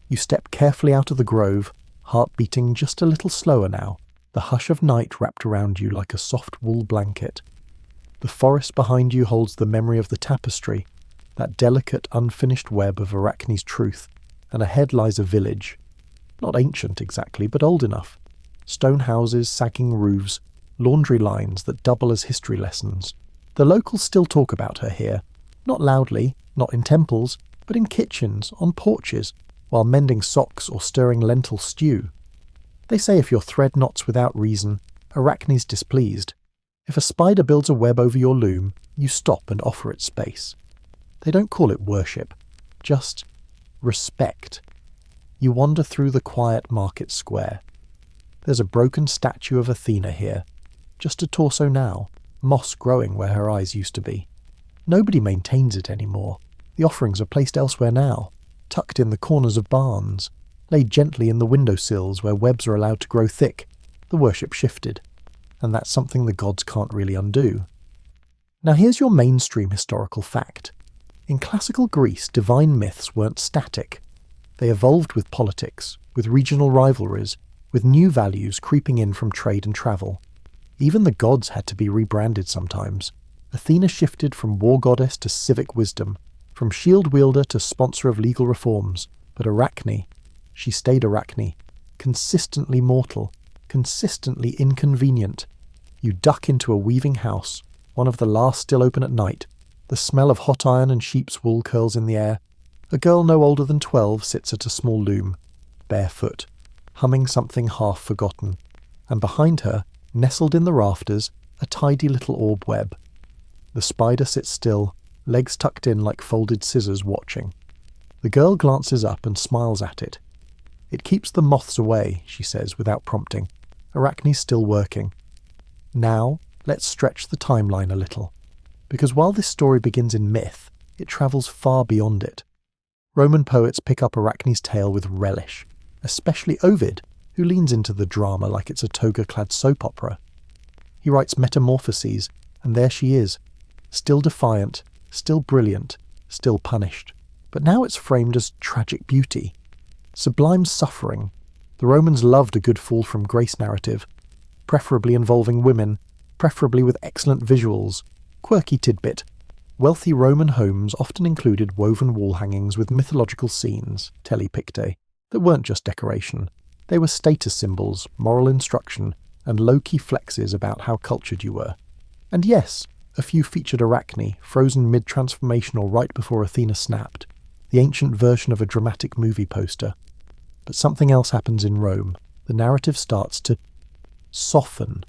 You step carefully out of the grove, heart beating just a little slower now, the hush of night wrapped around you like a soft wool blanket. The forest behind you holds the memory of the tapestry, that delicate, unfinished web of Arachne's truth, and ahead lies a village. Not ancient exactly, but old enough. Stone houses, sagging roofs, laundry lines that double as history lessons. The locals still talk about her here, not loudly, not in temples, but in kitchens, on porches, while mending socks or stirring lentil stew. They say if your thread knots without reason, Arachne's displeased. If a spider builds a web over your loom, you stop and offer it space. They don't call it worship, just respect. You wander through the quiet market square. There's a broken statue of Athena here, just a torso now, moss growing where her eyes used to be. Nobody maintains it anymore. The offerings are placed elsewhere now, tucked in the corners of barns, laid gently in the windowsills where webs are allowed to grow thick. The worship shifted, and that's something the gods can't really undo. Now here's your mainstream historical fact. In classical Greece, divine myths weren't static. They evolved with politics, with regional rivalries, with new values creeping in from trade and travel. Even the gods had to be rebranded sometimes. Athena shifted from war goddess to civic wisdom, from shield wielder to sponsor of legal reforms. But Arachne, she stayed Arachne, consistently mortal, consistently inconvenient. You duck into a weaving house, one of the last still open at night. The smell of hot iron and sheep's wool curls in the air. A girl no older than 12 sits at a small loom, barefoot, humming something half forgotten, and behind her, nestled in the rafters, a tidy little orb web. The spider sits still, legs tucked in like folded scissors, watching. The girl glances up and smiles at it. It keeps the moths away, she says without prompting. Arachne's still working. Now, let's stretch the timeline a little. Because while this story begins in myth, it travels far beyond it. Roman poets pick up Arachne's tale with relish, especially Ovid, who leans into the drama like it's a toga-clad soap opera. He writes Metamorphoses, and there she is, still defiant, still brilliant, still punished. But now it's framed as tragic beauty, sublime suffering. The Romans loved a good fall from grace narrative, preferably involving women, preferably with excellent visuals. Quirky tidbit. Wealthy Roman homes often included woven wall hangings with mythological scenes, telepictae, that weren't just decoration. They were status symbols, moral instruction, and low-key flexes about how cultured you were. And yes, a few featured Arachne, frozen mid-transformation or right before Athena snapped, the ancient version of a dramatic movie poster. But something else happens in Rome. The narrative starts to soften.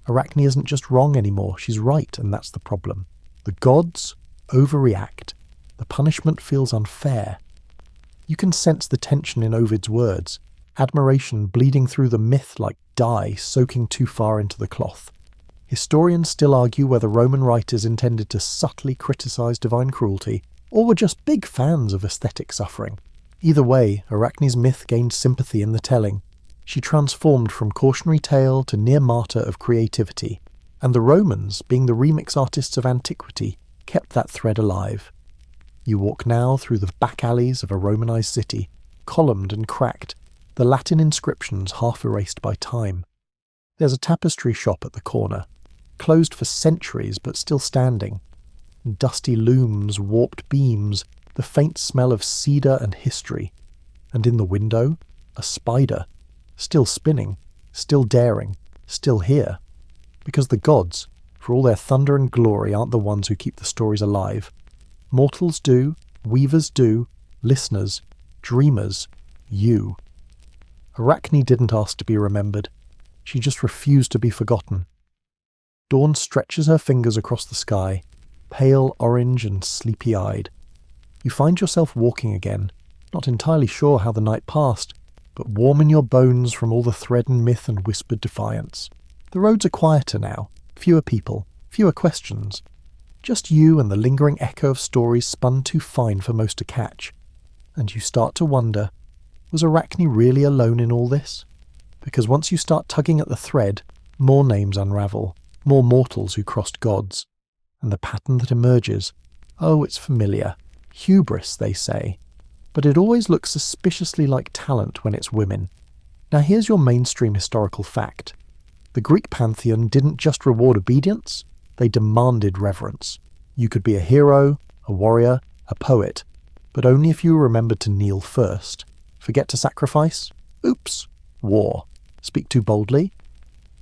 Arachne isn't just wrong anymore, she's right, and that's the problem. The gods overreact. The punishment feels unfair. You can sense the tension in Ovid's words, admiration bleeding through the myth like dye soaking too far into the cloth. Historians still argue whether Roman writers intended to subtly criticise divine cruelty, or were just big fans of aesthetic suffering. Either way, Arachne's myth gained sympathy in the telling. She transformed from cautionary tale to near martyr of creativity, and the Romans, being the remix artists of antiquity, kept that thread alive. You walk now through the back alleys of a Romanised city, columned and cracked, the Latin inscriptions half erased by time. There's a tapestry shop at the corner, closed for centuries but still standing. Dusty looms, warped beams, the faint smell of cedar and history. And in the window, a spider, still spinning, still daring, still here. Because the gods, for all their thunder and glory, aren't the ones who keep the stories alive. Mortals do, weavers do, listeners, dreamers, you. Arachne didn't ask to be remembered. She just refused to be forgotten. Dawn stretches her fingers across the sky, pale orange and sleepy-eyed. You find yourself walking again, not entirely sure how the night passed, but warm in your bones from all the thread and myth and whispered defiance. The roads are quieter now, fewer people, fewer questions. Just you and the lingering echo of stories spun too fine for most to catch. And you start to wonder, was Arachne really alone in all this? Because once you start tugging at the thread, more names unravel, more mortals who crossed gods. And the pattern that emerges, oh, it's familiar. Hubris, they say. But it always looks suspiciously like talent when it's women. Now here's your mainstream historical fact. The Greek pantheon didn't just reward obedience, they demanded reverence. You could be a hero, a warrior, a poet, but only if you remembered to kneel first. Forget to sacrifice? Oops. War. Speak too boldly?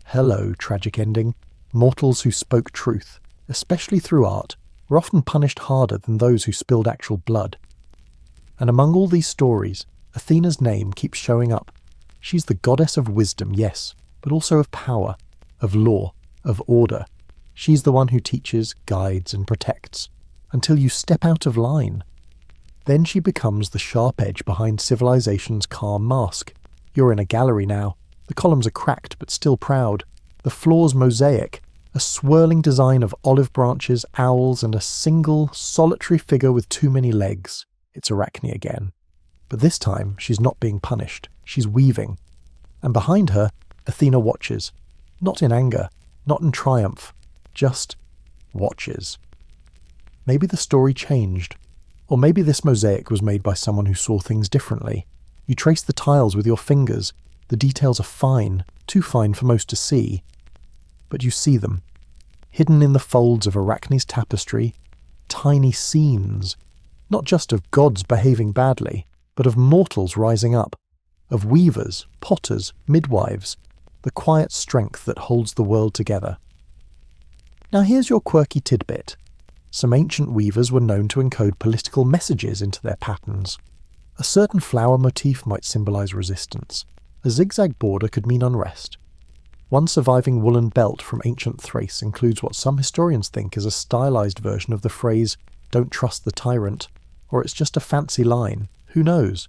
Hello, tragic ending. Mortals who spoke truth, especially through art, were often punished harder than those who spilled actual blood. And among all these stories, Athena's name keeps showing up. She's the goddess of wisdom, yes, but also of power, of law, of order. She's the one who teaches, guides, and protects, until you step out of line. Then she becomes the sharp edge behind civilization's calm mask. You're in a gallery now. The columns are cracked but still proud. The floor's mosaic, a swirling design of olive branches, owls, and a single, solitary figure with too many legs. It's Arachne again. But this time, she's not being punished. She's weaving. And behind her, Athena watches. Not in anger, not in triumph, just watches. Maybe the story changed. Or maybe this mosaic was made by someone who saw things differently. You trace the tiles with your fingers. The details are fine, too fine for most to see. But you see them. Hidden in the folds of Arachne's tapestry, tiny scenes, not just of gods behaving badly, but of mortals rising up, of weavers, potters, midwives, the quiet strength that holds the world together. Now here's your quirky tidbit. Some ancient weavers were known to encode political messages into their patterns. A certain flower motif might symbolize resistance. A zigzag border could mean unrest. One surviving woolen belt from ancient Thrace includes what some historians think is a stylized version of the phrase, "Don't trust the tyrant," or it's just a fancy line, who knows?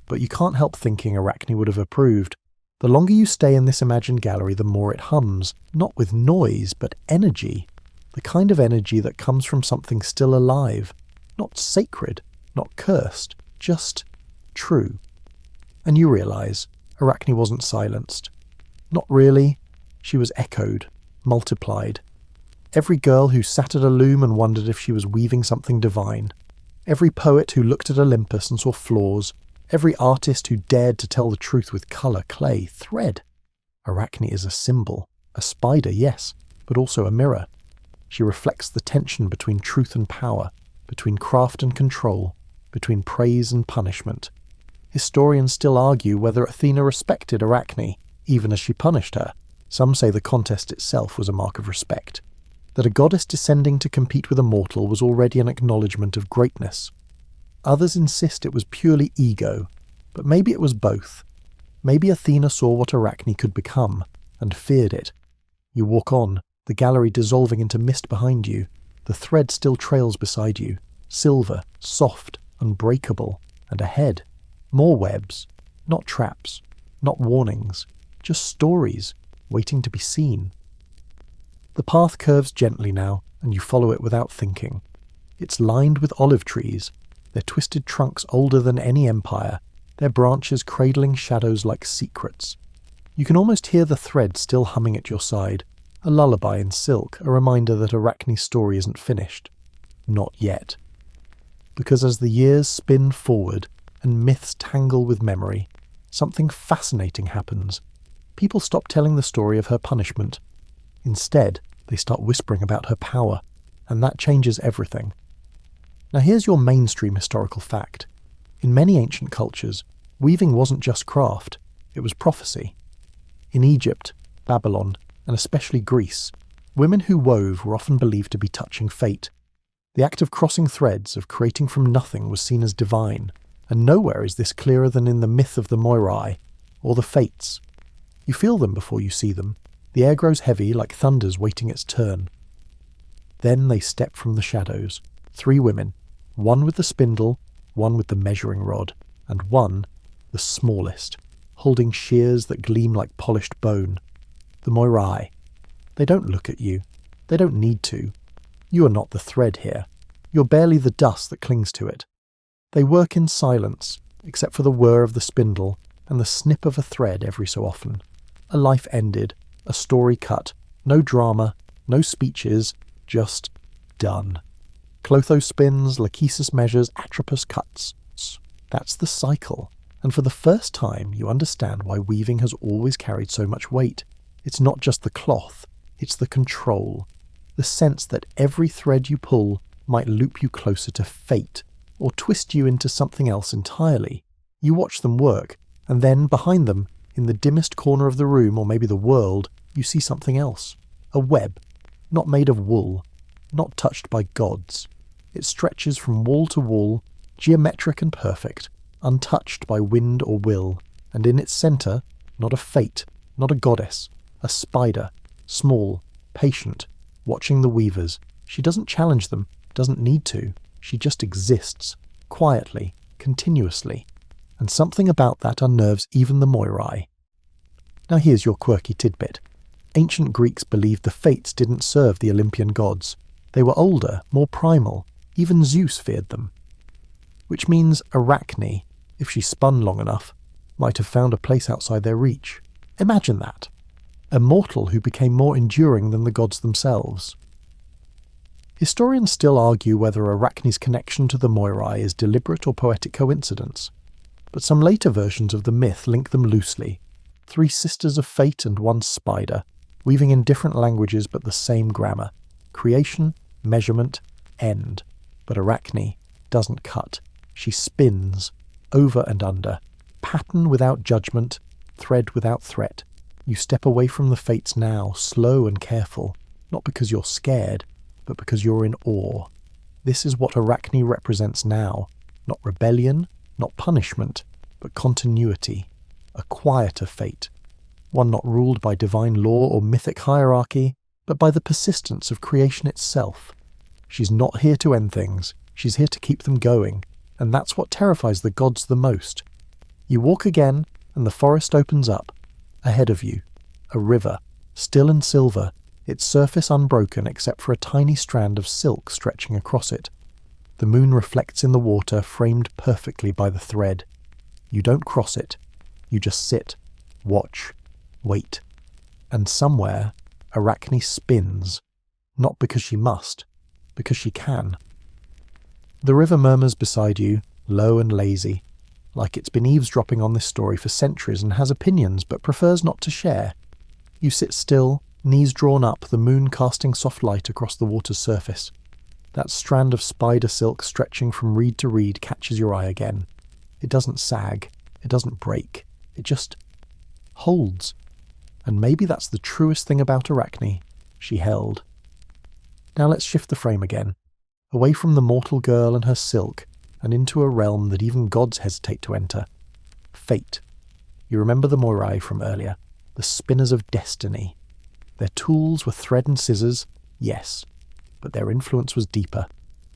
But you can't help thinking Arachne would have approved. The longer you stay in this imagined gallery, the more it hums, not with noise, but energy. The kind of energy that comes from something still alive, not sacred, not cursed, just true. And you realise, Arachne wasn't silenced. Not really. She was echoed, multiplied. Every girl who sat at a loom and wondered if she was weaving something divine. Every poet who looked at Olympus and saw flaws. Every artist who dared to tell the truth with colour, clay, thread. Arachne is a symbol, a spider, yes, but also a mirror. She reflects the tension between truth and power, between craft and control, between praise and punishment. Historians still argue whether Athena respected Arachne, even as she punished her. Some say the contest itself was a mark of respect. That a goddess descending to compete with a mortal was already an acknowledgement of greatness. Others insist it was purely ego, but maybe it was both. Maybe Athena saw what Arachne could become, and feared it. You walk on, the gallery dissolving into mist behind you. The thread still trails beside you, silver, soft, unbreakable, and ahead. More webs, not traps, not warnings, just stories, waiting to be seen. The path curves gently now, and you follow it without thinking. It's lined with olive trees, their twisted trunks older than any empire, their branches cradling shadows like secrets. You can almost hear the thread still humming at your side, a lullaby in silk, a reminder that Arachne's story isn't finished. Not yet. Because as the years spin forward and myths tangle with memory, something fascinating happens. People stop telling the story of her punishment. Instead, they start whispering about her power, and that changes everything. Now here's your mainstream historical fact. In many ancient cultures, weaving wasn't just craft, it was prophecy. In Egypt, Babylon, and especially Greece, women who wove were often believed to be touching fate. The act of crossing threads, of creating from nothing, was seen as divine, and nowhere is this clearer than in the myth of the Moirai, or the Fates. You feel them before you see them. The air grows heavy, like thunder's waiting its turn. Then they step from the shadows. 3 women, one with the spindle, one with the measuring rod, and one, the smallest, holding shears that gleam like polished bone. The Moirai. They don't look at you. They don't need to. You are not the thread here. You're barely the dust that clings to it. They work in silence, except for the whir of the spindle and the snip of a thread every so often. A life ended, a story cut, no drama, no speeches, just done. Clotho spins, Lachesis measures, Atropos cuts. That's the cycle, and for the first time you understand why weaving has always carried so much weight. It's not just the cloth, it's the control, the sense that every thread you pull might loop you closer to fate, or twist you into something else entirely. You watch them work, and then behind them, in the dimmest corner of the room or maybe the world, you see something else. A web, not made of wool, not touched by gods. It stretches from wall to wall, geometric and perfect, untouched by wind or will, and in its centre, not a fate, not a goddess, a spider, small, patient, watching the weavers. She doesn't challenge them, doesn't need to. She just exists, quietly, continuously. And something about that unnerves even the Moirai. Now here's your quirky tidbit. Ancient Greeks believed the Fates didn't serve the Olympian gods. They were older, more primal. Even Zeus feared them. Which means Arachne, if she spun long enough, might have found a place outside their reach. Imagine that. A mortal who became more enduring than the gods themselves. Historians still argue whether Arachne's connection to the Moirai is deliberate or poetic coincidence. But some later versions of the myth link them loosely. 3 sisters of fate and 1 spider, weaving in different languages but the same grammar. Creation, measurement, end. But Arachne doesn't cut. She spins, over and under. Pattern without judgment, thread without threat. You step away from the fates now, slow and careful, not because you're scared, but because you're in awe. This is what Arachne represents now, not rebellion, not punishment, but continuity, a quieter fate, one not ruled by divine law or mythic hierarchy, but by the persistence of creation itself. She's not here to end things, she's here to keep them going, and that's what terrifies the gods the most. You walk again, and the forest opens up, ahead of you, a river, still and silver, its surface unbroken except for a tiny strand of silk stretching across it. The moon reflects in the water, framed perfectly by the thread. You don't cross it. You just sit, watch, wait. And somewhere, Arachne spins. Not because she must, because she can. The river murmurs beside you, low and lazy, like it's been eavesdropping on this story for centuries and has opinions but prefers not to share. You sit still, knees drawn up, the moon casting soft light across the water's surface. That strand of spider silk stretching from reed to reed catches your eye again. It doesn't sag, it doesn't break, it just holds. And maybe that's the truest thing about Arachne. She held. Now let's shift the frame again, away from the mortal girl and her silk, and into a realm that even gods hesitate to enter. Fate. You remember the Moirai from earlier, the spinners of destiny. Their tools were thread and scissors, yes, but their influence was deeper.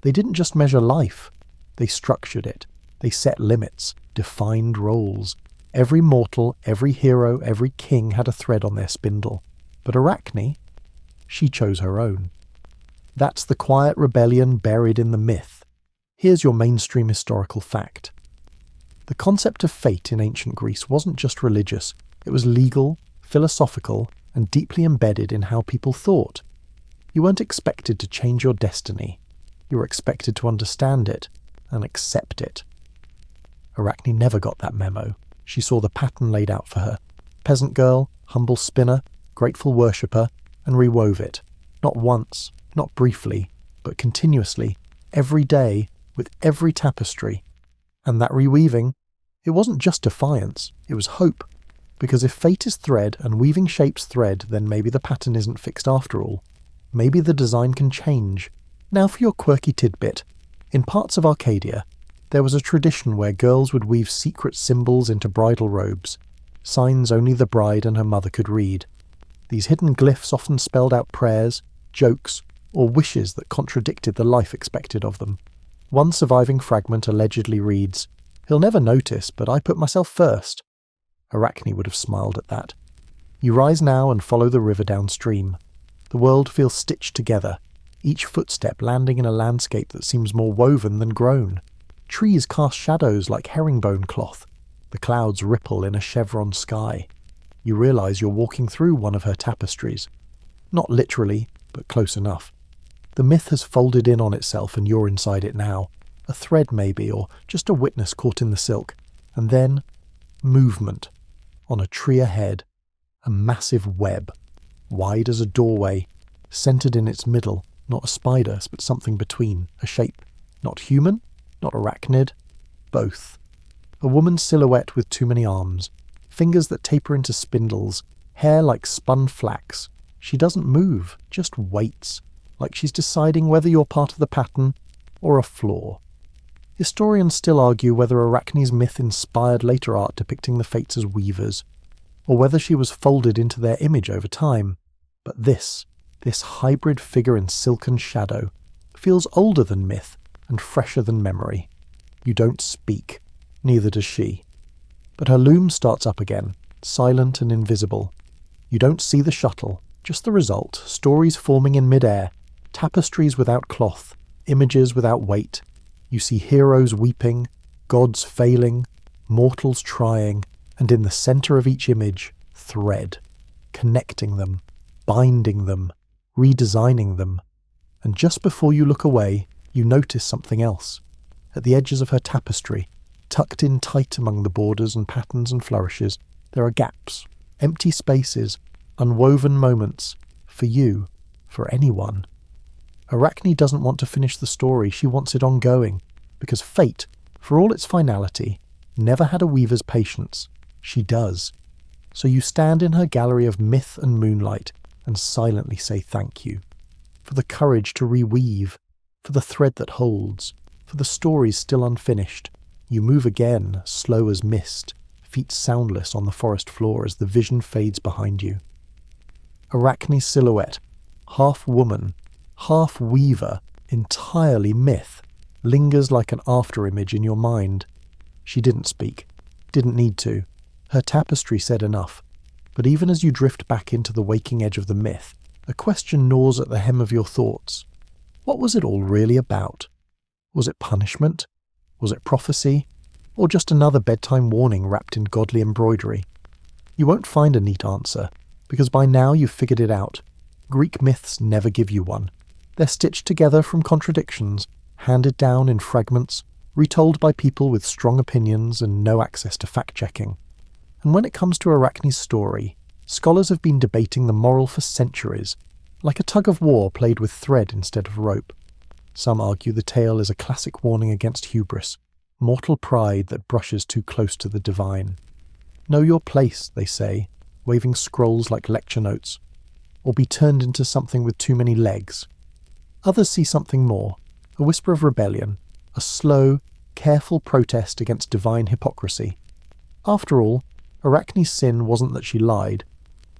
They didn't just measure life, they structured it. They set limits, defined roles. Every mortal, every hero, every king had a thread on their spindle. But Arachne, she chose her own. That's the quiet rebellion buried in the myth. Here's your mainstream historical fact. The concept of fate in ancient Greece wasn't just religious, it was legal, philosophical, and deeply embedded in how people thought. You weren't expected to change your destiny. You were expected to understand it and accept it. Arachne never got that memo. She saw the pattern laid out for her. Peasant girl, humble spinner, grateful worshipper, and rewove it. Not once, not briefly, but continuously, every day, with every tapestry. And that reweaving, it wasn't just defiance, it was hope. Because if fate is thread and weaving shapes thread, then maybe the pattern isn't fixed after all. Maybe the design can change. Now for your quirky tidbit. In parts of Arcadia, there was a tradition where girls would weave secret symbols into bridal robes, signs only the bride and her mother could read. These hidden glyphs often spelled out prayers, jokes, or wishes that contradicted the life expected of them. One surviving fragment allegedly reads, "He'll never notice, but I put myself first." Arachne would have smiled at that. You rise now and follow the river downstream. The world feels stitched together, each footstep landing in a landscape that seems more woven than grown. Trees cast shadows like herringbone cloth. The clouds ripple in a chevron sky. You realise you're walking through one of her tapestries. Not literally, but close enough. The myth has folded in on itself and you're inside it now. A thread maybe, or just a witness caught in the silk. And then, movement. On a tree ahead, a massive web, wide as a doorway, centred in its middle, not a spider, but something between, a shape. Not human, not arachnid, both. A woman's silhouette with too many arms, fingers that taper into spindles, hair like spun flax. She doesn't move, just waits, like she's deciding whether you're part of the pattern or a flaw. Historians still argue whether Arachne's myth inspired later art depicting the fates as weavers, or whether she was folded into their image over time. But this hybrid figure in silken shadow, feels older than myth and fresher than memory. You don't speak, neither does she. But her loom starts up again, silent and invisible. You don't see the shuttle, just the result, stories forming in mid-air, tapestries without cloth, images without weight. You see heroes weeping, gods failing, mortals trying, and in the centre of each image, thread, connecting them, binding them, redesigning them. And just before you look away, you notice something else. At the edges of her tapestry, tucked in tight among the borders and patterns and flourishes, there are gaps, empty spaces, unwoven moments, for you, for anyone. Arachne doesn't want to finish the story, she wants it ongoing, because fate, for all its finality, never had a weaver's patience. She does. So you stand in her gallery of myth and moonlight and silently say thank you. For the courage to reweave, for the thread that holds, for the stories still unfinished. You move again, slow as mist, feet soundless on the forest floor as the vision fades behind you. Arachne's silhouette, half woman, half weaver, entirely myth, lingers like an afterimage in your mind. She didn't speak, didn't need to. Her tapestry said enough. But even as you drift back into the waking edge of the myth, a question gnaws at the hem of your thoughts. What was it all really about? Was it punishment? Was it prophecy? Or just another bedtime warning wrapped in godly embroidery? You won't find a neat answer, because by now you've figured it out. Greek myths never give you one. They're stitched together from contradictions, handed down in fragments, retold by people with strong opinions and no access to fact-checking. And when it comes to Arachne's story, scholars have been debating the moral for centuries, like a tug-of-war played with thread instead of rope. Some argue the tale is a classic warning against hubris, mortal pride that brushes too close to the divine. Know your place, they say, waving scrolls like lecture notes, or be turned into something with too many legs. Others see something more, a whisper of rebellion, a slow, careful protest against divine hypocrisy. After all, Arachne's sin wasn't that she lied,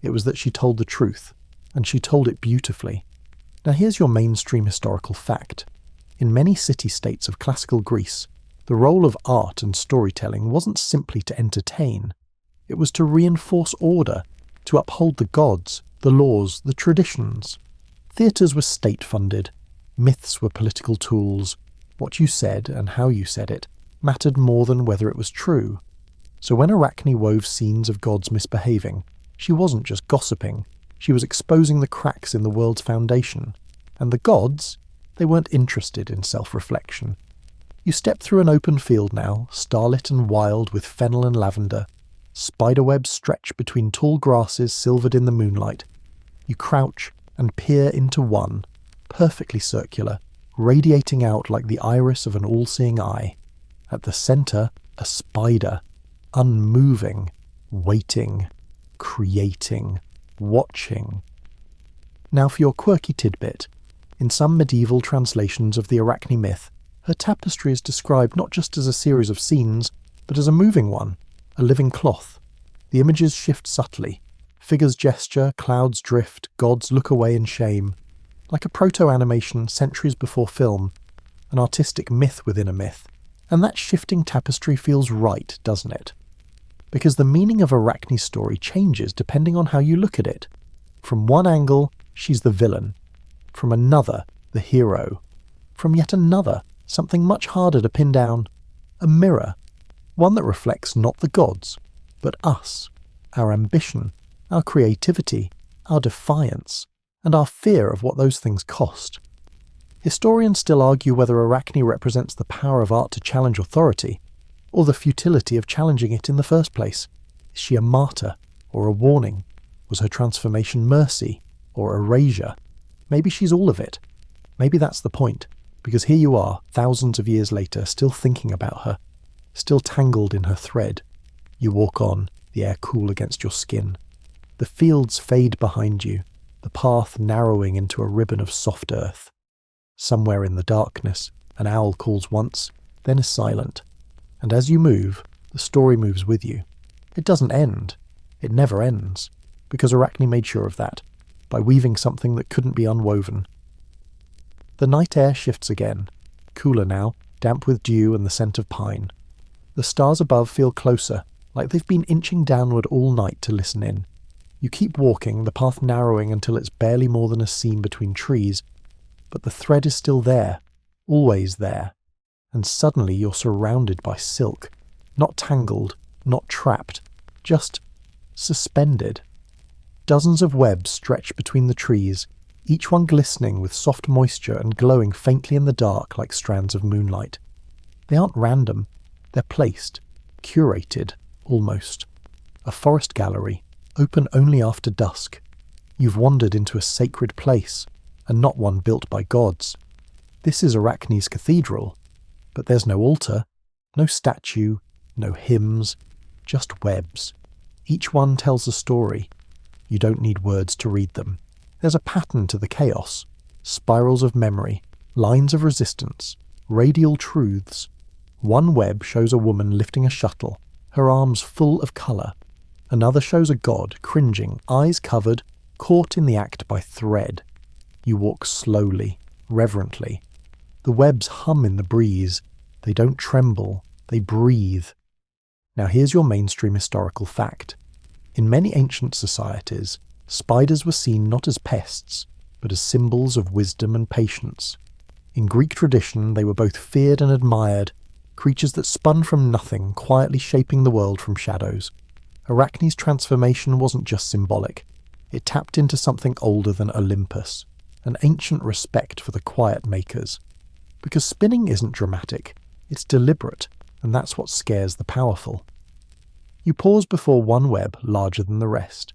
it was that she told the truth, and she told it beautifully. Now here's your mainstream historical fact. In many city-states of classical Greece, the role of art and storytelling wasn't simply to entertain. It was to reinforce order, to uphold the gods, the laws, the traditions. Theatres were state-funded. Myths were political tools. What you said and how you said it mattered more than whether it was true. So when Arachne wove scenes of gods misbehaving, she wasn't just gossiping, she was exposing the cracks in the world's foundation. And the gods, they weren't interested in self-reflection. You step through an open field now, starlit and wild with fennel and lavender. Spiderwebs stretch between tall grasses silvered in the moonlight. You crouch and peer into one, perfectly circular, radiating out like the iris of an all-seeing eye. At the centre, a spider, unmoving, waiting, creating, watching. Now for your quirky tidbit. In some medieval translations of the Arachne myth, her tapestry is described not just as a series of scenes, but as a moving one, a living cloth. The images shift subtly. Figures gesture, clouds drift, gods look away in shame. Like a proto-animation centuries before film, an artistic myth within a myth. And that shifting tapestry feels right, doesn't it? Because the meaning of Arachne's story changes depending on how you look at it. From one angle, she's the villain. From another, the hero. From yet another, something much harder to pin down, a mirror. One that reflects not the gods, but us, our ambition, our creativity, our defiance, and our fear of what those things cost. Historians still argue whether Arachne represents the power of art to challenge authority, or the futility of challenging it in the first place. Is she a martyr, or a warning? Was her transformation mercy, or erasure? Maybe she's all of it. Maybe that's the point, because here you are, thousands of years later, still thinking about her, still tangled in her thread. You walk on, the air cool against your skin. The fields fade behind you, the path narrowing into a ribbon of soft earth. Somewhere in the darkness, an owl calls once, then is silent. And as you move, the story moves with you. It doesn't end. It never ends. Because Arachne made sure of that, by weaving something that couldn't be unwoven. The night air shifts again, cooler now, damp with dew and the scent of pine. The stars above feel closer, like they've been inching downward all night to listen in. You keep walking, the path narrowing until it's barely more than a seam between trees, but the thread is still there, always there. And suddenly you're surrounded by silk, not tangled, not trapped, just suspended. Dozens of webs stretch between the trees, each one glistening with soft moisture and glowing faintly in the dark like strands of moonlight. They aren't random, they're placed, curated, almost. A forest gallery, open only after dusk. You've wandered into a sacred place, and not one built by gods. This is Arachne's cathedral, but there's no altar, no statue, no hymns, just webs. Each one tells a story. You don't need words to read them. There's a pattern to the chaos, spirals of memory, lines of resistance, radial truths. One web shows a woman lifting a shuttle, her arms full of colour. Another shows a god, cringing, eyes covered, caught in the act by thread. You walk slowly, reverently. The webs hum in the breeze. They don't tremble, they breathe. Now here's your mainstream historical fact. In many ancient societies, spiders were seen not as pests, but as symbols of wisdom and patience. In Greek tradition, they were both feared and admired, creatures that spun from nothing, quietly shaping the world from shadows. Arachne's transformation wasn't just symbolic. It tapped into something older than Olympus, an ancient respect for the quiet makers. Because spinning isn't dramatic, it's deliberate, and that's what scares the powerful. You pause before one web larger than the rest.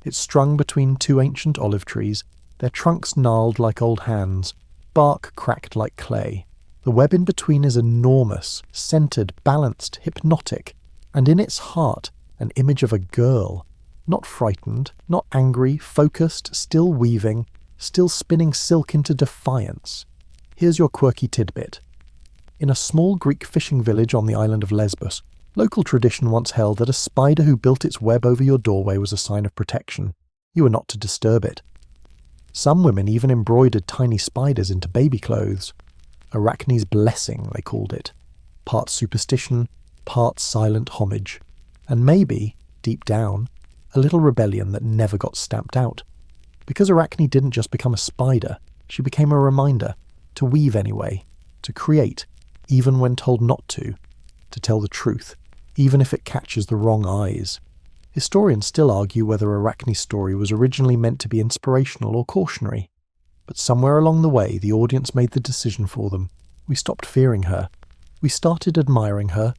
It's strung between two ancient olive trees, their trunks gnarled like old hands, bark cracked like clay. The web in between is enormous, centered, balanced, hypnotic, and in its heart, an image of a girl. Not frightened, not angry, focused, still weaving, still spinning silk into defiance. Here's your quirky tidbit. In a small Greek fishing village on the island of Lesbos, local tradition once held that a spider who built its web over your doorway was a sign of protection. You were not to disturb it. Some women even embroidered tiny spiders into baby clothes. Arachne's blessing, they called it. Part superstition, part silent homage. And maybe, deep down, a little rebellion that never got stamped out. Because Arachne didn't just become a spider, she became a reminder to weave anyway, to create, even when told not to tell the truth, even if it catches the wrong eyes. Historians still argue whether Arachne's story was originally meant to be inspirational or cautionary, but somewhere along the way the audience made the decision for them. We stopped fearing her. We started admiring her.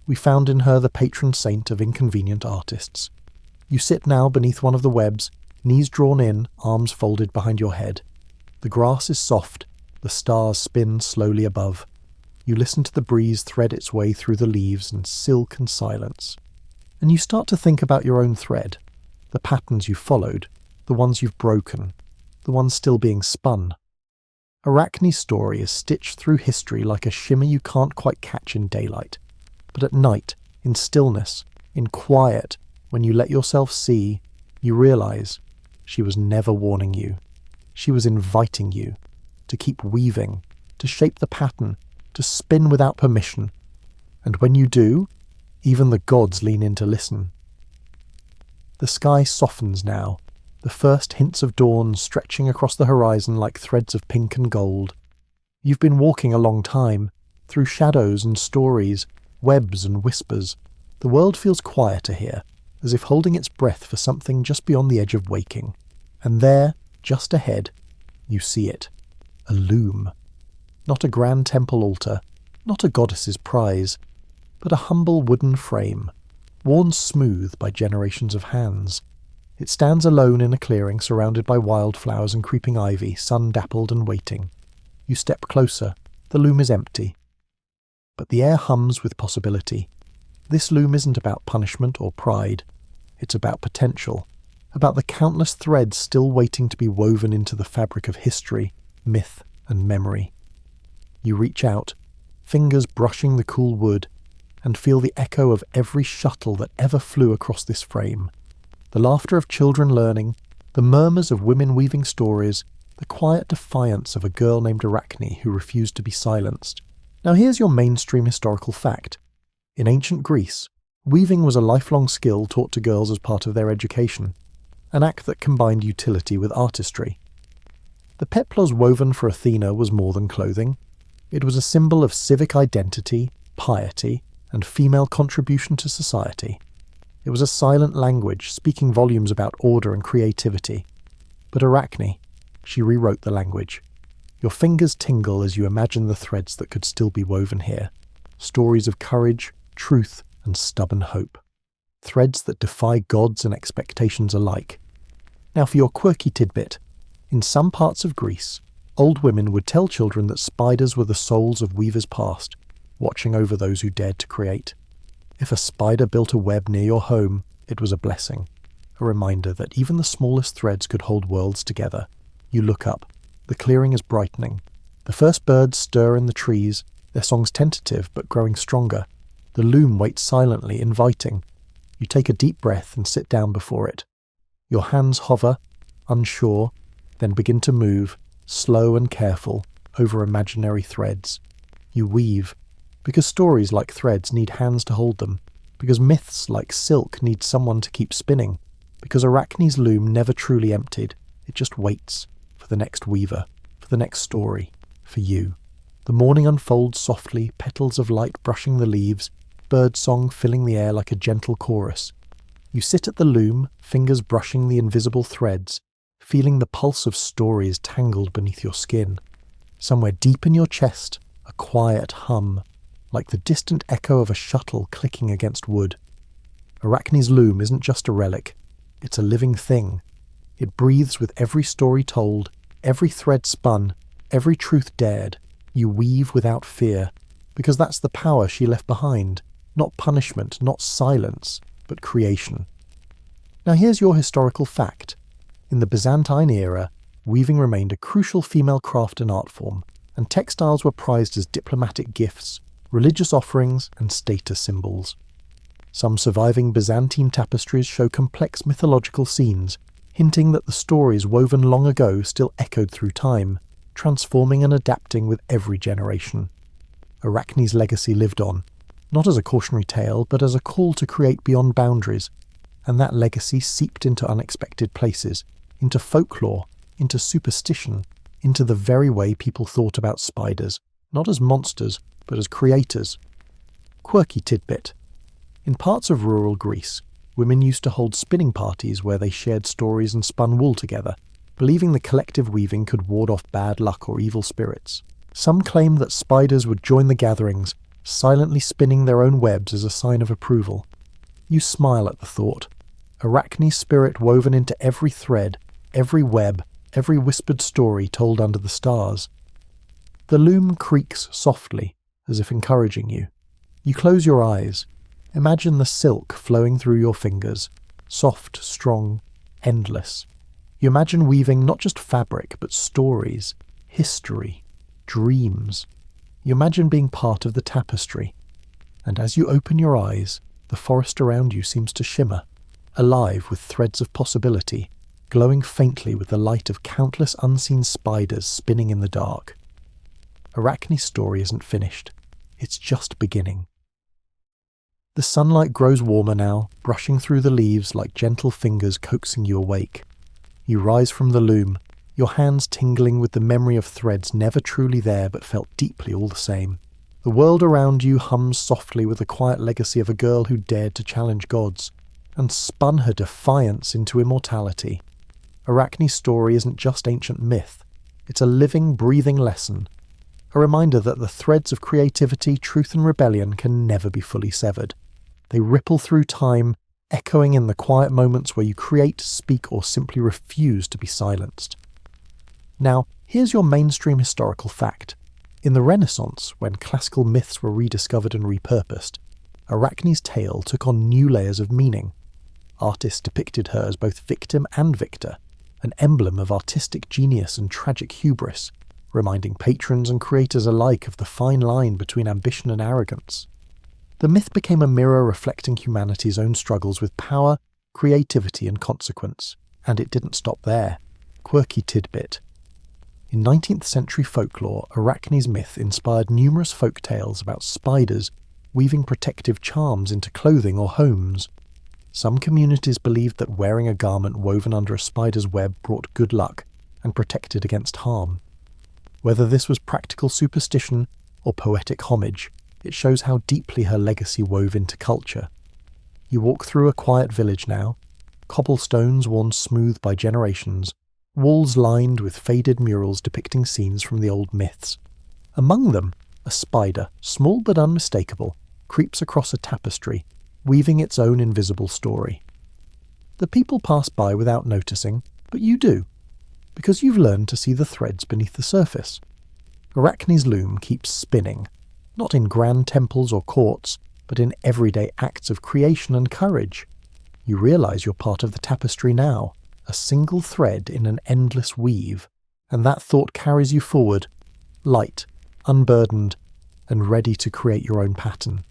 We found in her the patron saint of inconvenient artists. You sit now beneath one of the webs, knees drawn in, arms folded behind your head. The grass is soft, the stars spin slowly above. You listen to the breeze thread its way through the leaves in silken silence. And you start to think about your own thread, the patterns you've followed, the ones you've broken, the ones still being spun. Arachne's story is stitched through history like a shimmer you can't quite catch in daylight. But at night, in stillness, in quiet, when you let yourself see, you realize she was never warning you. She was inviting you to keep weaving, to shape the pattern, to spin without permission. And when you do, even the gods lean in to listen. The sky softens now, the first hints of dawn stretching across the horizon like threads of pink and gold. You've been walking a long time, through shadows and stories, webs and whispers. The world feels quieter here, as if holding its breath for something just beyond the edge of waking. And there, just ahead, you see it. A loom. Not a grand temple altar, not a goddess's prize, but a humble wooden frame, worn smooth by generations of hands. It stands alone in a clearing surrounded by wildflowers and creeping ivy, sun-dappled and waiting. You step closer. The loom is empty. But the air hums with possibility. This loom isn't about punishment or pride. It's about potential, about the countless threads still waiting to be woven into the fabric of history, myth, and memory. You reach out, fingers brushing the cool wood, and feel the echo of every shuttle that ever flew across this frame. The laughter of children learning, the murmurs of women weaving stories, the quiet defiance of a girl named Arachne who refused to be silenced. Now here's your mainstream historical fact. In ancient Greece, weaving was a lifelong skill taught to girls as part of their education, an act that combined utility with artistry. The peplos woven for Athena was more than clothing. It was a symbol of civic identity, piety, and female contribution to society. It was a silent language, speaking volumes about order and creativity. But Arachne, she rewrote the language. Your fingers tingle as you imagine the threads that could still be woven here. Stories of courage, truth, and stubborn hope. Threads that defy gods and expectations alike. Now for your quirky tidbit. In some parts of Greece, old women would tell children that spiders were the souls of weavers past, watching over those who dared to create. If a spider built a web near your home, it was a blessing, a reminder that even the smallest threads could hold worlds together. You look up. The clearing is brightening. The first birds stir in the trees, their songs tentative but growing stronger. The loom waits silently, inviting. You take a deep breath and sit down before it. Your hands hover, unsure, then begin to move, slow and careful, over imaginary threads. You weave, because stories like threads need hands to hold them, because myths like silk need someone to keep spinning, because Arachne's loom never truly emptied, it just waits for the next weaver, for the next story, for you. The morning unfolds softly, petals of light brushing the leaves, birdsong filling the air like a gentle chorus. You sit at the loom, fingers brushing the invisible threads, feeling the pulse of stories tangled beneath your skin. Somewhere deep in your chest, a quiet hum, like the distant echo of a shuttle clicking against wood. Arachne's loom isn't just a relic, it's a living thing. It breathes with every story told, every thread spun, every truth dared. You weave without fear, because that's the power she left behind. Not punishment, not silence, but creation. Now here's your historical fact. In the Byzantine era, weaving remained a crucial female craft and art form, and textiles were prized as diplomatic gifts, religious offerings, and status symbols. Some surviving Byzantine tapestries show complex mythological scenes, hinting that the stories woven long ago still echoed through time, transforming and adapting with every generation. Arachne's legacy lived on, not as a cautionary tale, but as a call to create beyond boundaries, and that legacy seeped into unexpected places, into folklore, into superstition, into the very way people thought about spiders, not as monsters, but as creators. Quirky tidbit. In parts of rural Greece, women used to hold spinning parties where they shared stories and spun wool together, believing the collective weaving could ward off bad luck or evil spirits. Some claim that spiders would join the gatherings, silently spinning their own webs as a sign of approval. You smile at the thought. Arachne's spirit woven into every thread, every web, every whispered story told under the stars. The loom creaks softly, as if encouraging you. You close your eyes. Imagine the silk flowing through your fingers, soft, strong, endless. You imagine weaving not just fabric, but stories, history, dreams. You imagine being part of the tapestry. And as you open your eyes, the forest around you seems to shimmer, alive with threads of possibility, glowing faintly with the light of countless unseen spiders spinning in the dark. Arachne's story isn't finished. It's just beginning. The sunlight grows warmer now, brushing through the leaves like gentle fingers coaxing you awake. You rise from the loom, your hands tingling with the memory of threads never truly there but felt deeply all the same. The world around you hums softly with the quiet legacy of a girl who dared to challenge gods, and spun her defiance into immortality. Arachne's story isn't just ancient myth, it's a living, breathing lesson, a reminder that the threads of creativity, truth and rebellion can never be fully severed. They ripple through time, echoing in the quiet moments where you create, speak, or simply refuse to be silenced. Now, here's your mainstream historical fact. In the Renaissance, when classical myths were rediscovered and repurposed, Arachne's tale took on new layers of meaning. Artists depicted her as both victim and victor, an emblem of artistic genius and tragic hubris, reminding patrons and creators alike of the fine line between ambition and arrogance. The myth became a mirror reflecting humanity's own struggles with power, creativity and consequence. And it didn't stop there. Quirky tidbit. In 19th century folklore, Arachne's myth inspired numerous folk tales about spiders weaving protective charms into clothing or homes. Some communities believed that wearing a garment woven under a spider's web brought good luck and protected against harm. Whether this was practical superstition or poetic homage, it shows how deeply her legacy wove into culture. You walk through a quiet village now, cobblestones worn smooth by generations, walls lined with faded murals depicting scenes from the old myths. Among them, a spider, small but unmistakable, creeps across a tapestry, weaving its own invisible story. The people pass by without noticing, but you do, because you've learned to see the threads beneath the surface. Arachne's loom keeps spinning, not in grand temples or courts, but in everyday acts of creation and courage. You realize you're part of the tapestry now, a single thread in an endless weave, and that thought carries you forward, light, unburdened, and ready to create your own pattern.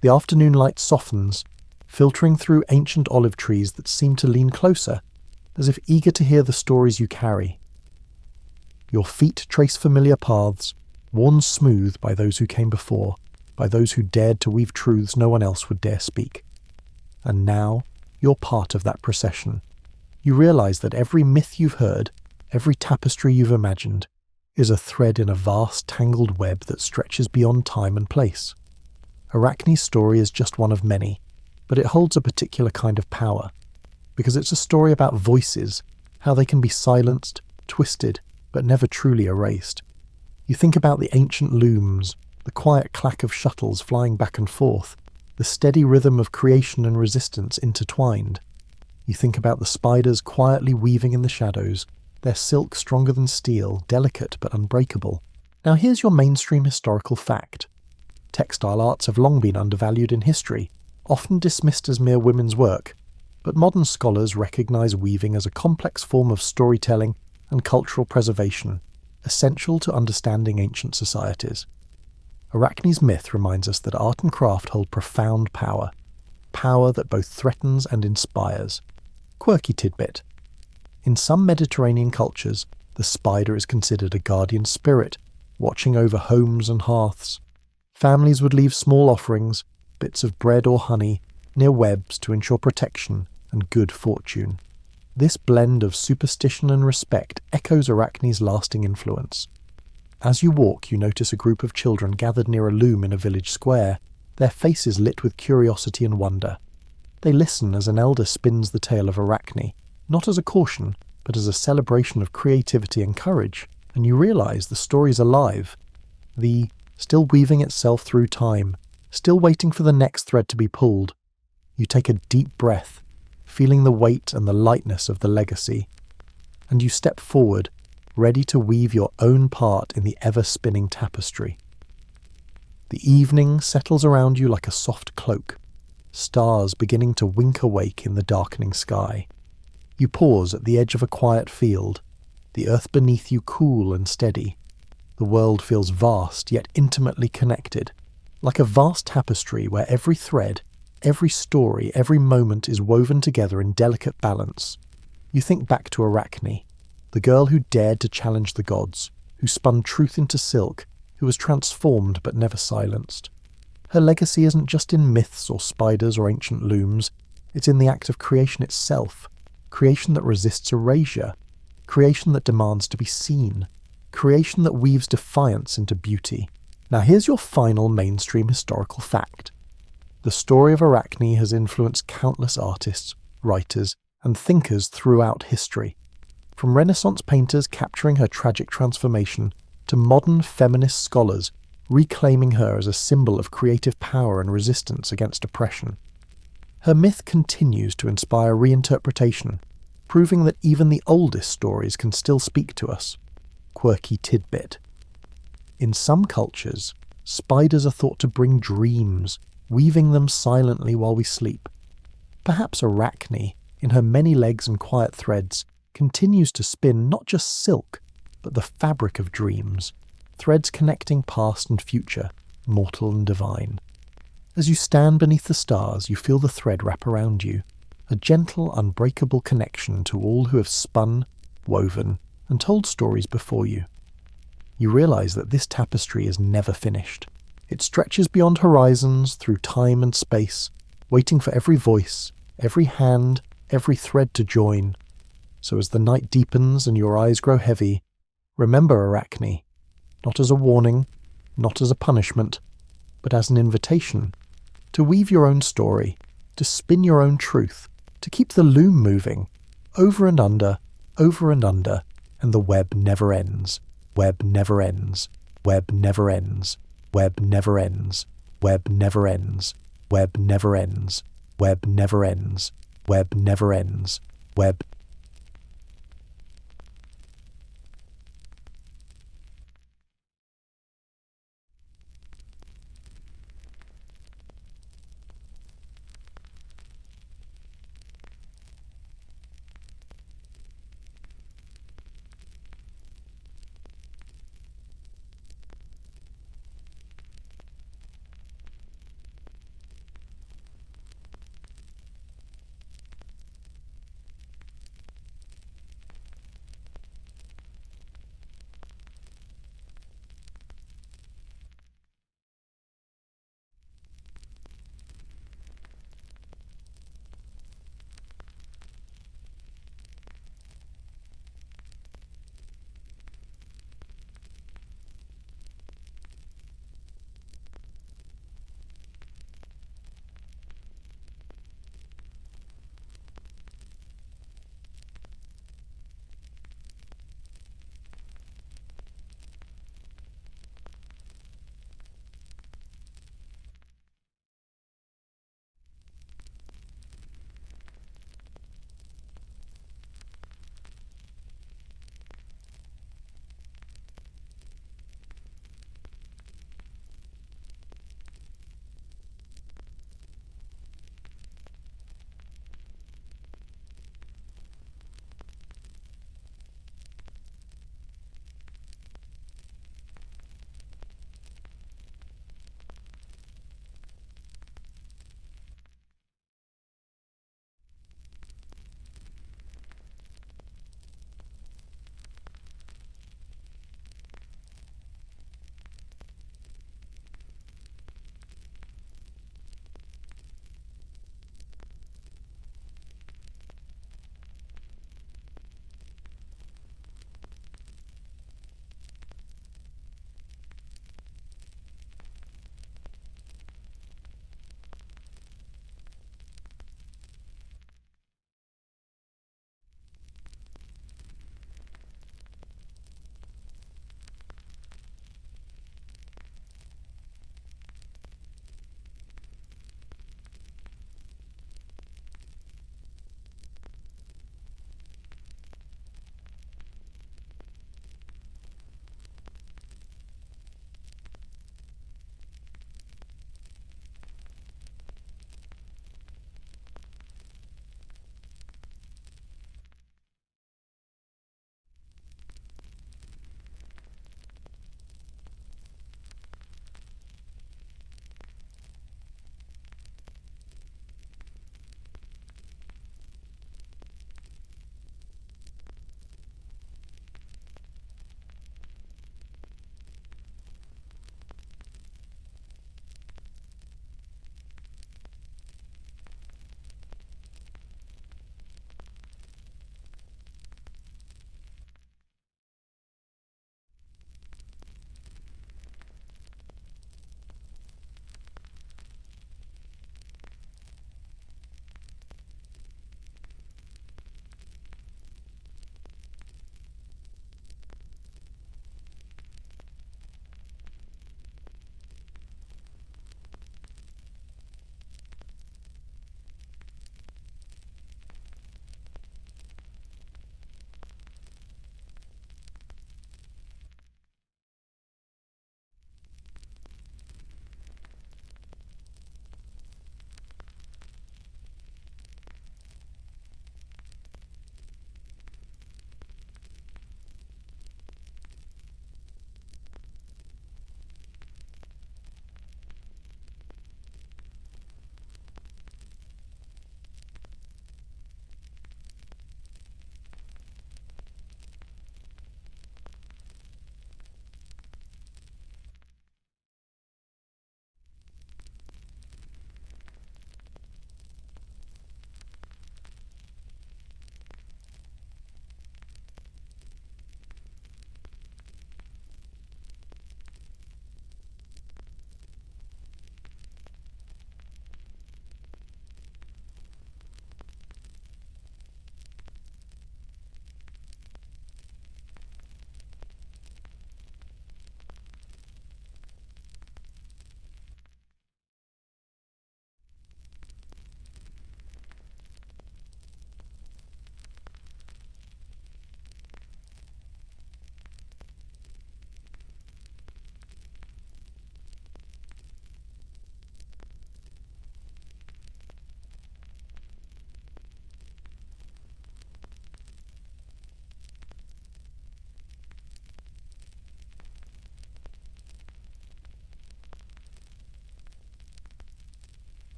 The afternoon light softens, filtering through ancient olive trees that seem to lean closer, as if eager to hear the stories you carry. Your feet trace familiar paths, worn smooth by those who came before, by those who dared to weave truths no one else would dare speak. And now, you're part of that procession. You realize that every myth you've heard, every tapestry you've imagined, is a thread in a vast tangled web that stretches beyond time and place. Arachne's story is just one of many, but it holds a particular kind of power, because it's a story about voices, how they can be silenced, twisted, but never truly erased. You think about the ancient looms, the quiet clack of shuttles flying back and forth, the steady rhythm of creation and resistance intertwined. You think about the spiders quietly weaving in the shadows, their silk stronger than steel, delicate but unbreakable. Now here's your mainstream historical fact. Textile arts have long been undervalued in history, often dismissed as mere women's work, but modern scholars recognize weaving as a complex form of storytelling and cultural preservation, essential to understanding ancient societies. Arachne's myth reminds us that art and craft hold profound power, power that both threatens and inspires. Quirky tidbit. In some Mediterranean cultures, the spider is considered a guardian spirit, watching over homes and hearths. Families would leave small offerings, bits of bread or honey, near webs to ensure protection and good fortune. This blend of superstition and respect echoes Arachne's lasting influence. As you walk, you notice a group of children gathered near a loom in a village square, their faces lit with curiosity and wonder. They listen as an elder spins the tale of Arachne, not as a caution, but as a celebration of creativity and courage, and you realize the story's alive, still weaving itself through time, still waiting for the next thread to be pulled. You take a deep breath, feeling the weight and the lightness of the legacy, and you step forward, ready to weave your own part in the ever-spinning tapestry. The evening settles around you like a soft cloak, stars beginning to wink awake in the darkening sky. You pause at the edge of a quiet field, the earth beneath you cool and steady. The world feels vast yet intimately connected, like a vast tapestry where every thread, every story, every moment is woven together in delicate balance. You think back to Arachne, the girl who dared to challenge the gods, who spun truth into silk, who was transformed but never silenced. Her legacy isn't just in myths or spiders or ancient looms, it's in the act of creation itself, creation that resists erasure, creation that demands to be seen, creation that weaves defiance into beauty. Now here's your final mainstream historical fact. The story of Arachne has influenced countless artists, writers, and thinkers throughout history. From Renaissance painters capturing her tragic transformation, to modern feminist scholars reclaiming her as a symbol of creative power and resistance against oppression. Her myth continues to inspire reinterpretation, proving that even the oldest stories can still speak to us. Quirky tidbit. In some cultures, spiders are thought to bring dreams, weaving them silently while we sleep. Perhaps Arachne, in her many legs and quiet threads, continues to spin not just silk, but the fabric of dreams, threads connecting past and future, mortal and divine. As you stand beneath the stars, you feel the thread wrap around you, a gentle, unbreakable connection to all who have spun, woven, and told stories before you. You realize that this tapestry is never finished. It stretches beyond horizons, through time and space, waiting for every voice, every hand, every thread to join. So as the night deepens and your eyes grow heavy, remember Arachne, not as a warning, not as a punishment, but as an invitation to weave your own story, to spin your own truth, to keep the loom moving, over and under, and the web never ends. Web never ends. Web never ends. Web never ends. Web never ends. Web never ends. Web never ends. Web never ends. Web